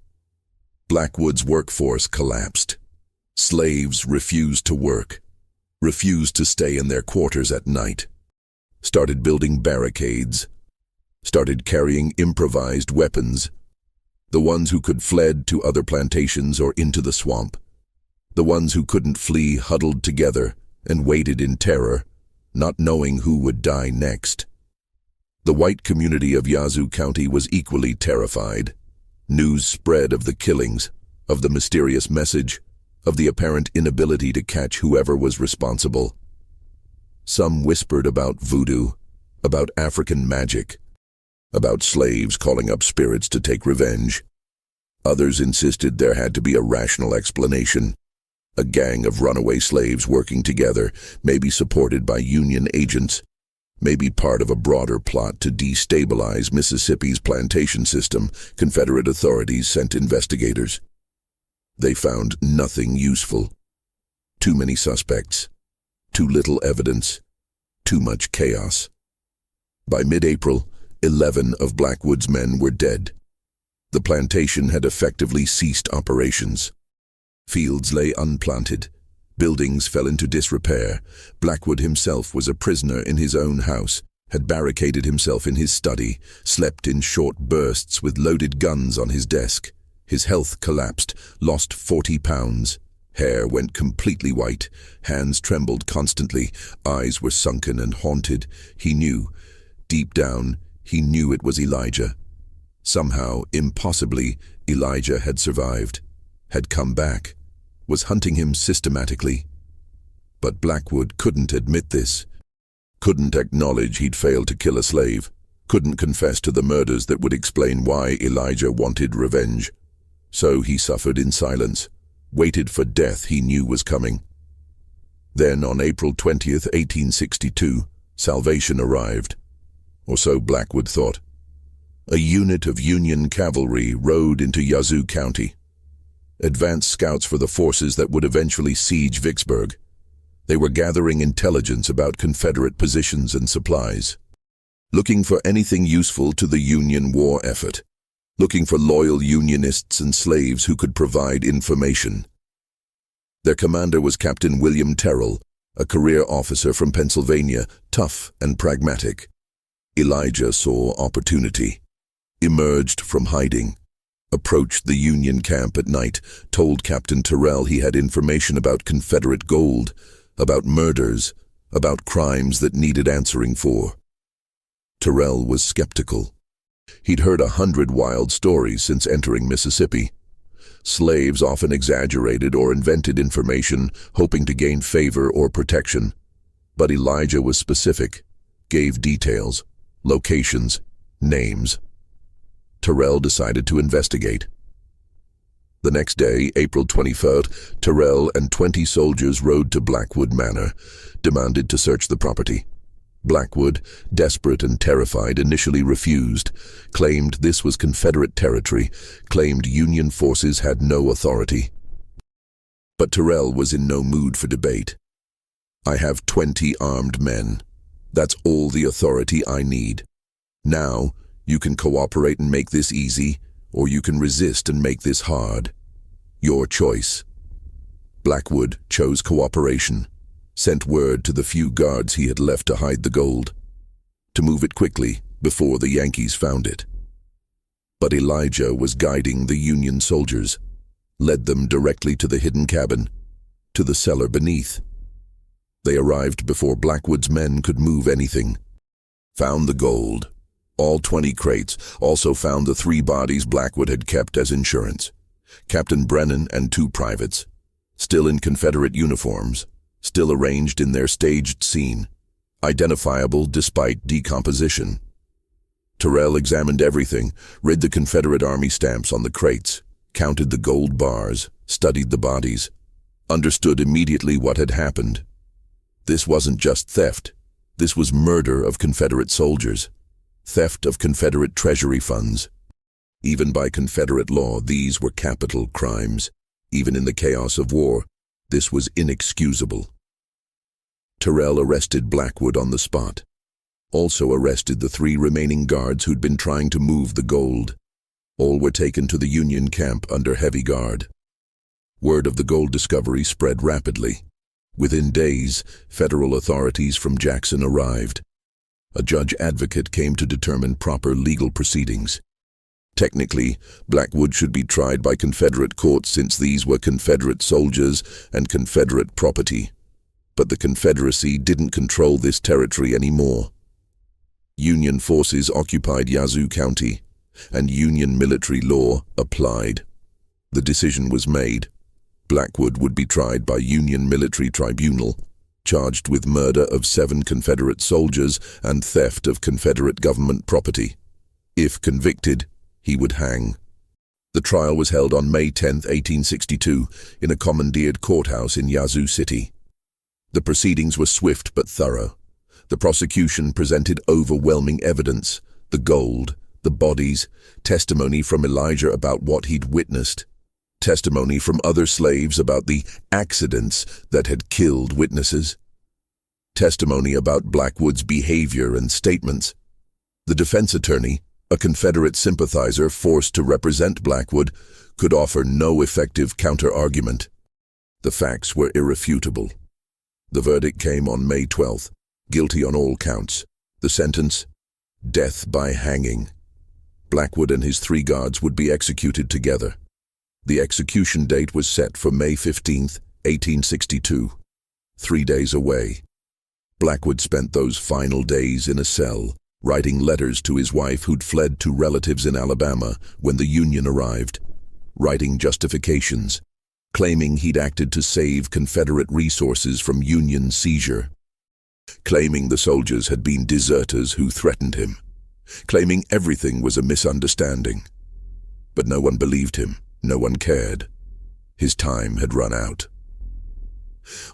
Blackwood's workforce collapsed. Slaves refused to work, refused to stay in their quarters at night, started building barricades, started carrying improvised weapons. The ones who could fled to other plantations or into the swamp. The ones who couldn't flee huddled together and waited in terror, not knowing who would die next. The white community of Yazoo County was equally terrified. News spread of the killings, of the mysterious message, of the apparent inability to catch whoever was responsible. Some whispered about voodoo, about African magic, about slaves calling up spirits to take revenge. Others insisted there had to be a rational explanation. A gang of runaway slaves working together, maybe supported by Union agents, maybe part of a broader plot to destabilize Mississippi's plantation system. Confederate authorities sent investigators. They found nothing useful. Too many suspects, too little evidence, too much chaos. By mid-April, 11 of Blackwood's men were dead. The plantation had effectively ceased operations. Fields lay unplanted. Buildings fell into disrepair. Blackwood himself was a prisoner in his own house, had barricaded himself in his study, slept in short bursts with loaded guns on his desk. His health collapsed, lost 40 pounds. Hair went completely white, hands trembled constantly, eyes were sunken and haunted. He knew, deep down, he knew it was Elijah. Somehow, impossibly, Elijah had survived, had come back, was hunting him systematically. But Blackwood couldn't admit this, couldn't acknowledge he'd failed to kill a slave, couldn't confess to the murders that would explain why Elijah wanted revenge. So he suffered in silence, waited for death he knew was coming. Then on April 20th, 1862, salvation arrived. Or so Blackwood thought. A unit of Union cavalry rode into Yazoo County. Advance scouts for the forces that would eventually siege Vicksburg. They were gathering intelligence about Confederate positions and supplies, looking for anything useful to the Union war effort, looking for loyal Unionists and slaves who could provide information. Their commander was Captain William Terrell, a career officer from Pennsylvania, tough and pragmatic. Elijah saw opportunity, emerged from hiding, approached the Union camp at night, told Captain Terrell he had information about Confederate gold, about murders, about crimes that needed answering for. Terrell was skeptical. He'd heard 100 wild stories since entering Mississippi. Slaves often exaggerated or invented information, hoping to gain favor or protection. But Elijah was specific, gave details, locations, names. Terrell decided to investigate. The next day, April 23rd, Terrell and 20 soldiers rode to Blackwood Manor, demanded to search the property. Blackwood, desperate and terrified, initially refused, claimed this was Confederate territory, claimed Union forces had no authority. But Terrell was in no mood for debate. I have 20 armed men. That's all the authority I need. Now, you can cooperate and make this easy, or you can resist and make this hard. Your choice. Blackwood chose cooperation, sent word to the few guards he had left to hide the gold, to move it quickly before the Yankees found it. But Elijah was guiding the Union soldiers, led them directly to the hidden cabin, to the cellar beneath. They arrived before Blackwood's men could move anything. Found the gold, all 20 crates, also found the 3 bodies Blackwood had kept as insurance. Captain Brennan and 2 privates, still in Confederate uniforms, still arranged in their staged scene, identifiable despite decomposition. Terrell examined everything, read the Confederate Army stamps on the crates, counted the gold bars, studied the bodies, understood immediately what had happened. This wasn't just theft. This was murder of Confederate soldiers, theft of Confederate treasury funds. Even by Confederate law, these were capital crimes. Even in the chaos of war, this was inexcusable. Terrell arrested Blackwood on the spot. Also arrested the 3 remaining guards who'd been trying to move the gold. All were taken to the Union camp under heavy guard. Word of the gold discovery spread rapidly. Within days, federal authorities from Jackson arrived. A judge advocate came to determine proper legal proceedings. Technically, Blackwood should be tried by Confederate courts since these were Confederate soldiers and Confederate property. But the Confederacy didn't control this territory anymore. Union forces occupied Yazoo County, and Union military law applied. The decision was made. Blackwood would be tried by Union military tribunal, charged with murder of 7 Confederate soldiers and theft of Confederate government property. If convicted, he would hang. The trial was held on May 10, 1862, in a commandeered courthouse in Yazoo City. The proceedings were swift but thorough. The prosecution presented overwhelming evidence: the gold, the bodies, testimony from Elijah about what he'd witnessed, testimony from other slaves about the accidents that had killed witnesses, testimony about Blackwood's behavior and statements. The defense attorney, A Confederate sympathizer forced to represent Blackwood could offer no effective counter-argument. The facts were irrefutable. The verdict came on May 12th, guilty on all counts. The sentence? Death by hanging. Blackwood and his 3 guards would be executed together. The execution date was set for May 15th, 1862, 3 days away. Blackwood spent those final days in a cell, writing letters to his wife who'd fled to relatives in Alabama when the Union arrived, writing justifications, claiming he'd acted to save Confederate resources from Union seizure, claiming the soldiers had been deserters who threatened him, claiming everything was a misunderstanding. But no one believed him, no one cared. His time had run out.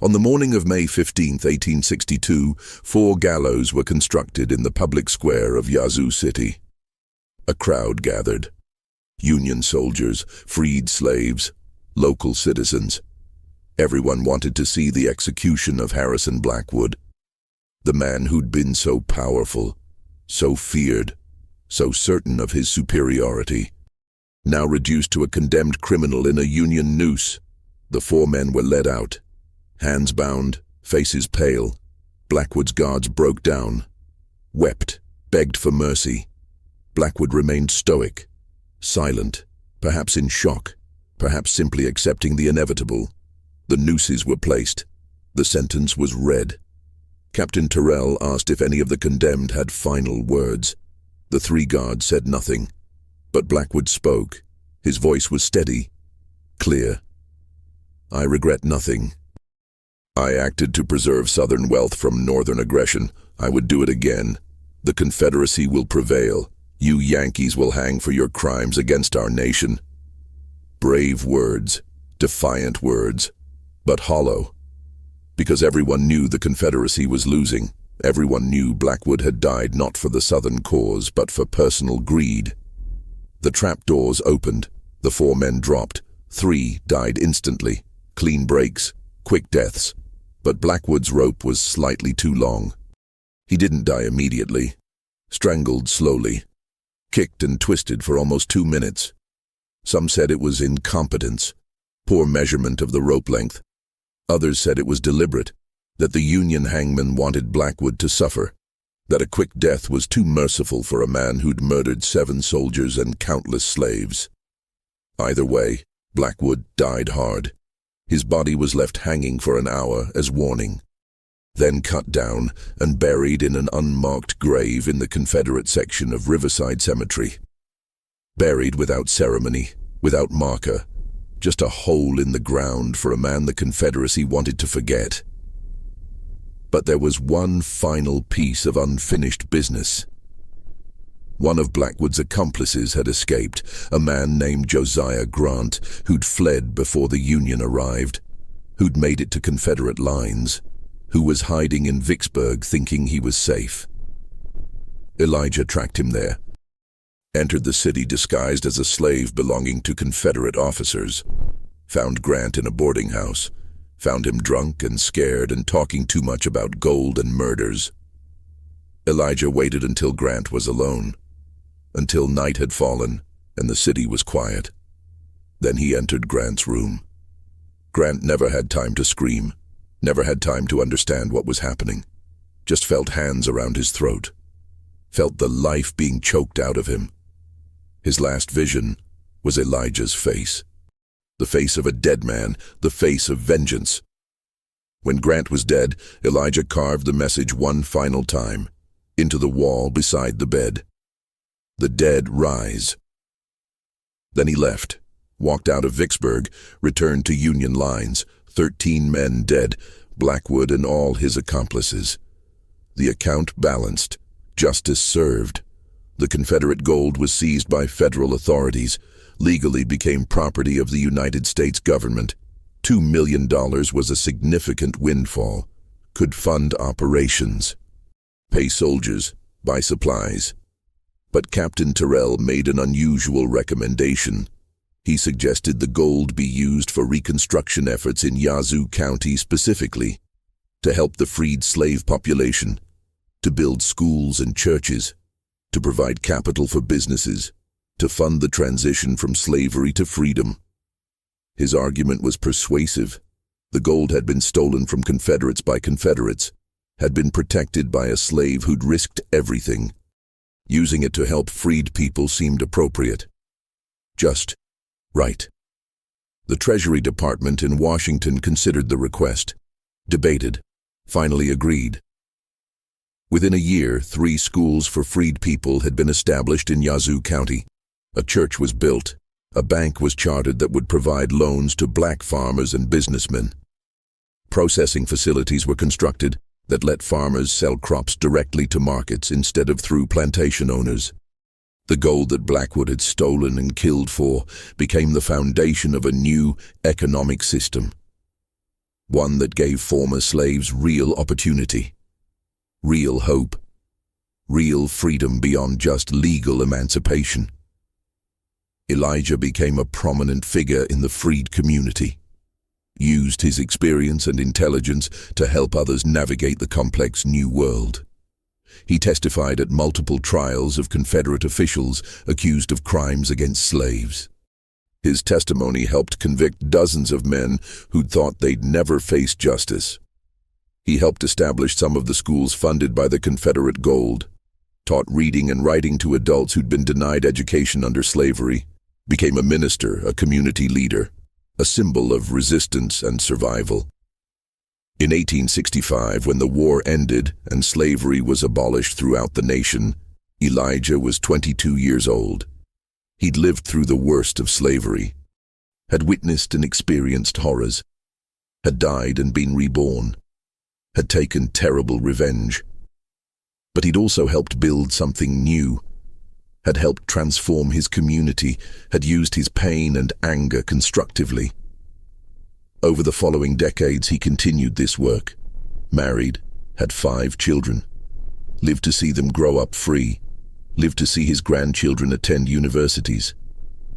On the morning of May 15, 1862, 4 gallows were constructed in the public square of Yazoo City. A crowd gathered. Union soldiers, freed slaves, local citizens. Everyone wanted to see the execution of Harrison Blackwood, the man who'd been so powerful, so feared, so certain of his superiority. Now reduced to a condemned criminal in a Union noose, the 4 men were led out. Hands bound, faces pale, Blackwood's guards broke down, wept, begged for mercy. Blackwood remained stoic, silent, perhaps in shock, perhaps simply accepting the inevitable. The nooses were placed. The sentence was read. Captain Terrell asked if any of the condemned had final words. The 3 guards said nothing, but Blackwood spoke. His voice was steady, clear. I regret nothing. I acted to preserve Southern wealth from Northern aggression. I would do it again. The Confederacy will prevail. You Yankees will hang for your crimes against our nation. Brave words, defiant words, but hollow. Because everyone knew the Confederacy was losing. Everyone knew Blackwood had died not for the Southern cause, but for personal greed. The trapdoors opened. The 4 men dropped. 3 died instantly. Clean breaks, quick deaths. But Blackwood's rope was slightly too long. He didn't die immediately. Strangled slowly. Kicked and twisted for almost 2 minutes. Some said it was incompetence, poor measurement of the rope length. Others said it was deliberate, that the Union hangman wanted Blackwood to suffer, that a quick death was too merciful for a man who'd murdered 7 soldiers and countless slaves. Either way, Blackwood died hard. His body was left hanging for an hour as warning, then cut down and buried in an unmarked grave in the Confederate section of Riverside Cemetery. Buried without ceremony, without marker, just a hole in the ground for a man the Confederacy wanted to forget. But there was one final piece of unfinished business. One of Blackwood's accomplices had escaped, a man named Josiah Grant, who'd fled before the Union arrived, who'd made it to Confederate lines, who was hiding in Vicksburg thinking he was safe. Elijah tracked him there, entered the city disguised as a slave belonging to Confederate officers, found Grant in a boarding house, found him drunk and scared and talking too much about gold and murders. Elijah waited until Grant was alone, until night had fallen and the city was quiet. Then he entered Grant's room. Grant never had time to scream, never had time to understand what was happening, just felt hands around his throat, felt the life being choked out of him. His last vision was Elijah's face, the face of a dead man, the face of vengeance. When Grant was dead, Elijah carved the message one final time into the wall beside the bed. The dead rise. Then he left, walked out of Vicksburg, returned to Union lines, 13 men dead, Blackwood and all his accomplices. The account balanced, justice served. The Confederate gold was seized by federal authorities, legally became property of the United States government. $2 million was a significant windfall, could fund operations, pay soldiers, buy supplies. But Captain Terrell made an unusual recommendation. He suggested the gold be used for reconstruction efforts in Yazoo County specifically, to help the freed slave population, to build schools and churches, to provide capital for businesses, to fund the transition from slavery to freedom. His argument was persuasive. The gold had been stolen from Confederates by Confederates, had been protected by a slave who'd risked everything. Using it to help freed people seemed appropriate. Just right. The Treasury Department in Washington considered the request, debated, finally agreed. Within a year, 3 schools for freed people had been established in Yazoo County. A church was built. A bank was chartered that would provide loans to black farmers and businessmen. Processing facilities were constructed that let farmers sell crops directly to markets instead of through plantation owners. The gold that Blackwood had stolen and killed for became the foundation of a new economic system. One that gave former slaves real opportunity, real hope, real freedom beyond just legal emancipation. Elijah became a prominent figure in the freed community, used his experience and intelligence to help others navigate the complex new world. He testified at multiple trials of Confederate officials accused of crimes against slaves. His testimony helped convict dozens of men who'd thought they'd never face justice. He helped establish some of the schools funded by the Confederate gold, taught reading and writing to adults who'd been denied education under slavery, became a minister, a community leader, a symbol of resistance and survival. In 1865, when the war ended and slavery was abolished throughout the nation, Elijah was 22 years old. He'd lived through the worst of slavery, had witnessed and experienced horrors, had died and been reborn, had taken terrible revenge. But he'd also helped build something new, had helped transform his community, had used his pain and anger constructively. Over the following decades, he continued this work, married, had 5 children, lived to see them grow up free, lived to see his grandchildren attend universities,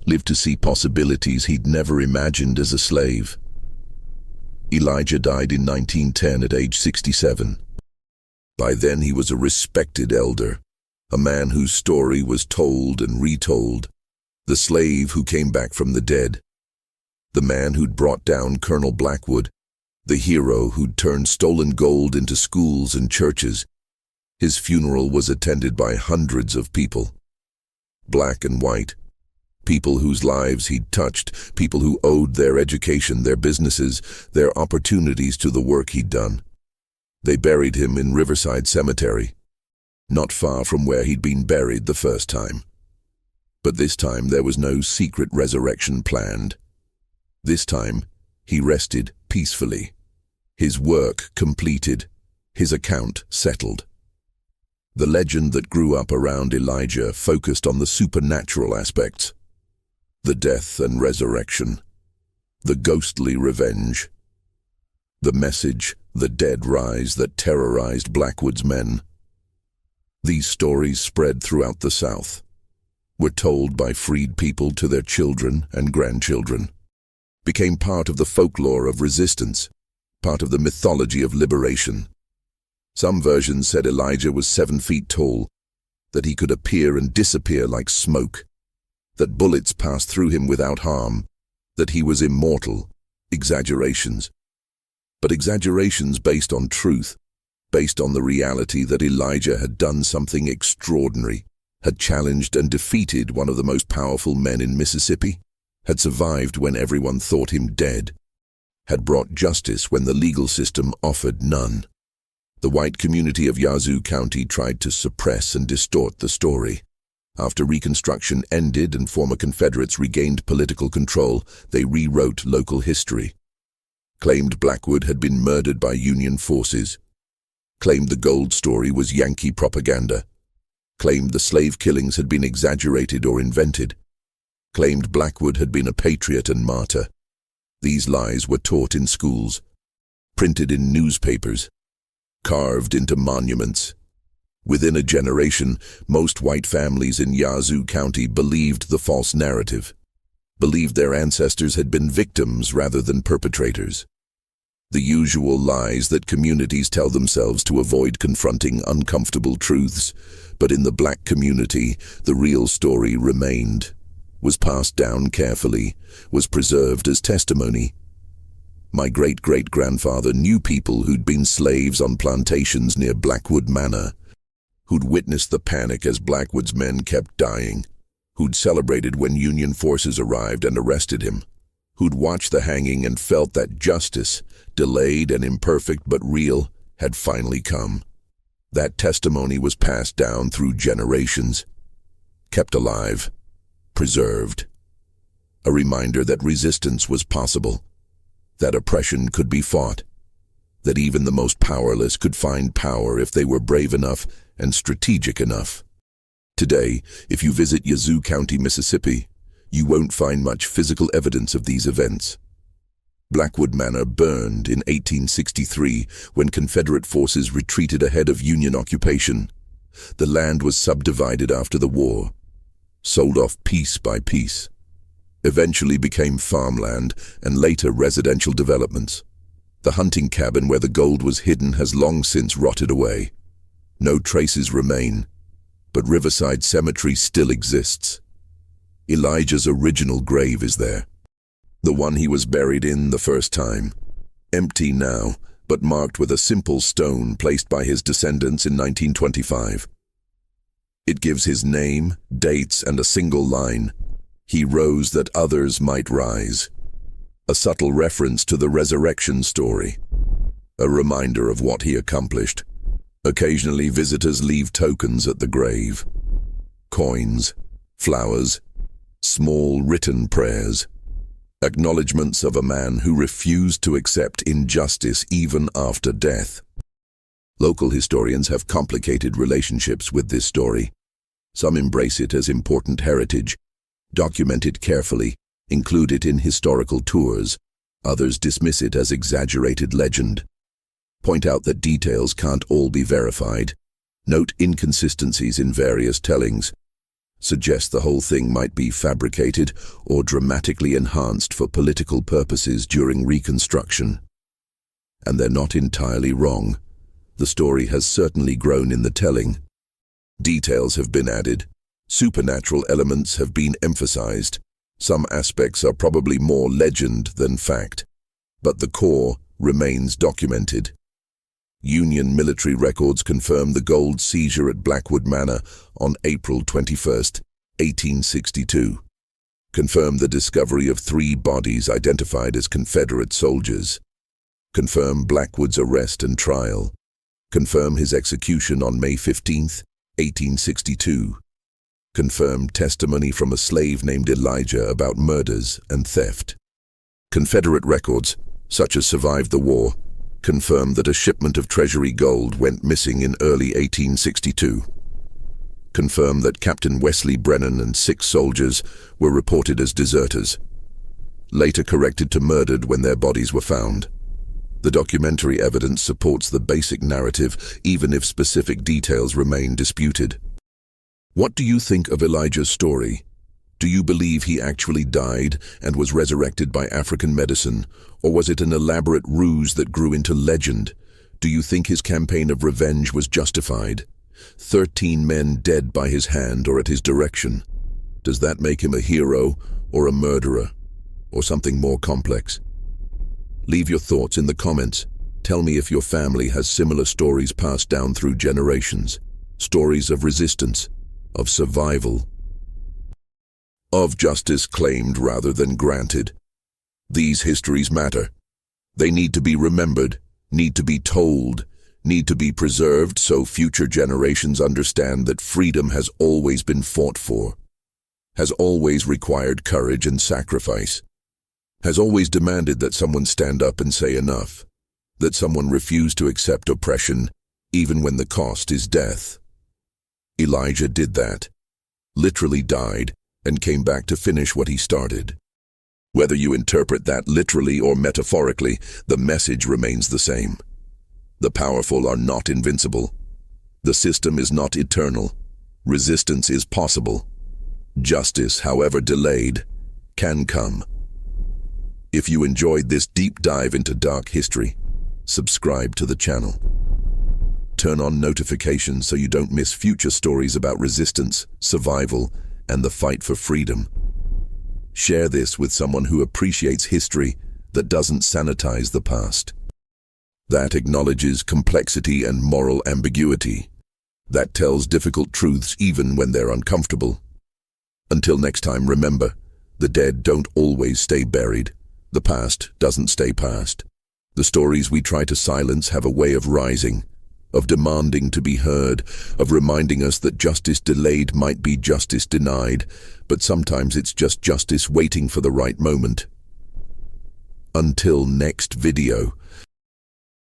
lived to see possibilities he'd never imagined as a slave. Elijah died in 1910 at age 67. By then he was a respected elder, a man whose story was told and retold, the slave who came back from the dead, the man who'd brought down Colonel Blackwood, the hero who'd turned stolen gold into schools and churches. His funeral was attended by hundreds of people, black and white, people whose lives he'd touched, people who owed their education, their businesses, their opportunities to the work he'd done. They buried him in Riverside Cemetery, not far from where he'd been buried the first time. But this time there was no secret resurrection planned. This time he rested peacefully, his work completed, his account settled. The legend that grew up around Elijah focused on the supernatural aspects, the death and resurrection, the ghostly revenge, the message, the dead rise that terrorized Blackwood's men. These stories spread throughout the South, were told by freed people to their children and grandchildren, became part of the folklore of resistance, part of the mythology of liberation. Some versions said Elijah was 7 feet tall, that he could appear and disappear like smoke, that bullets passed through him without harm, that he was immortal. Exaggerations. But exaggerations based on truth, based on the reality that Elijah had done something extraordinary, had challenged and defeated one of the most powerful men in Mississippi, had survived when everyone thought him dead, had brought justice when the legal system offered none. The white community of Yazoo County tried to suppress and distort the story. After Reconstruction ended and former Confederates regained political control, they rewrote local history, claimed Blackwood had been murdered by Union forces, claimed the gold story was Yankee propaganda, claimed the slave killings had been exaggerated or invented, claimed Blackwood had been a patriot and martyr. These lies were taught in schools, printed in newspapers, carved into monuments. Within a generation, most white families in Yazoo County believed the false narrative, believed their ancestors had been victims rather than perpetrators. The usual lies that communities tell themselves to avoid confronting uncomfortable truths, but in the black community, the real story remained, was passed down carefully, was preserved as testimony. My great-great-grandfather knew people who'd been slaves on plantations near Blackwood Manor, who'd witnessed the panic as Blackwood's men kept dying, who'd celebrated when Union forces arrived and arrested him, who'd watched the hanging and felt that justice, delayed and imperfect but real, had finally come. That testimony was passed down through generations, kept alive, preserved. A reminder that resistance was possible, that oppression could be fought, that even the most powerless could find power if they were brave enough and strategic enough. Today, if you visit Yazoo County, Mississippi, you won't find much physical evidence of these events. Blackwood Manor burned in 1863 when Confederate forces retreated ahead of Union occupation. The land was subdivided after the war, sold off piece by piece, eventually became farmland and later residential developments. The hunting cabin where the gold was hidden has long since rotted away. No traces remain, but Riverside Cemetery still exists. Elijah's original grave is there, the one he was buried in the first time, empty now, but marked with a simple stone placed by his descendants in 1925. It gives his name, dates, and a single line: "He rose that others might rise." A subtle reference to the resurrection story, a reminder of what he accomplished. Occasionally, visitors leave tokens at the grave: coins, flowers, small written prayers, acknowledgements of a man who refused to accept injustice even after death. Local historians have complicated relationships with this story. Some embrace it as important heritage, document it carefully, include it in historical tours. Others dismiss it as exaggerated legend, point out that details can't all be verified, note inconsistencies in various tellings, suggest the whole thing might be fabricated or dramatically enhanced for political purposes during Reconstruction. And they're not entirely wrong. The story has certainly grown in the telling. Details have been added. Supernatural elements have been emphasized. Some aspects are probably more legend than fact, but the core remains documented. Union military records confirm the gold seizure at Blackwood Manor on April 21, 1862. Confirm the discovery of 3 bodies identified as Confederate soldiers. Confirm Blackwood's arrest and trial. Confirm his execution on May 15, 1862. Confirm testimony from a slave named Elijah about murders and theft. Confederate records, such as survived the war, confirm that a shipment of Treasury gold went missing in early 1862. Confirm that Captain Wesley Brennan and 6 soldiers were reported as deserters, later corrected to murdered when their bodies were found. The documentary evidence supports the basic narrative, even if specific details remain disputed. What do you think of Elijah's story? Do you believe he actually died and was resurrected by African medicine, or was it an elaborate ruse that grew into legend? Do you think his campaign of revenge was justified? 13 men dead by his hand or at his direction. Does that make him a hero or a murderer, or something more complex? Leave your thoughts in the comments. Tell me if your family has similar stories passed down through generations. Stories of resistance, of survival, of justice claimed rather than granted. These histories matter. They need to be remembered, need to be told, need to be preserved so future generations understand that freedom has always been fought for, has always required courage and sacrifice, has always demanded that someone stand up and say enough, that someone refuse to accept oppression even when the cost is death. Elijah did that, literally died, and came back to finish what he started. Whether you interpret that literally or metaphorically, the message remains the same. The powerful are not invincible. The system is not eternal. Resistance is possible. Justice, however delayed, can come. If you enjoyed this deep dive into dark history, subscribe to the channel. Turn on notifications so you don't miss future stories about resistance, survival, and the fight for freedom. Share this with someone who appreciates history that doesn't sanitize the past, that acknowledges complexity and moral ambiguity, that tells difficult truths even when they're uncomfortable. Until next time, remember, the dead don't always stay buried. The past doesn't stay past. The stories we try to silence have a way of rising, of demanding to be heard, of reminding us that justice delayed might be justice denied, but sometimes it's just justice waiting for the right moment. Until next video.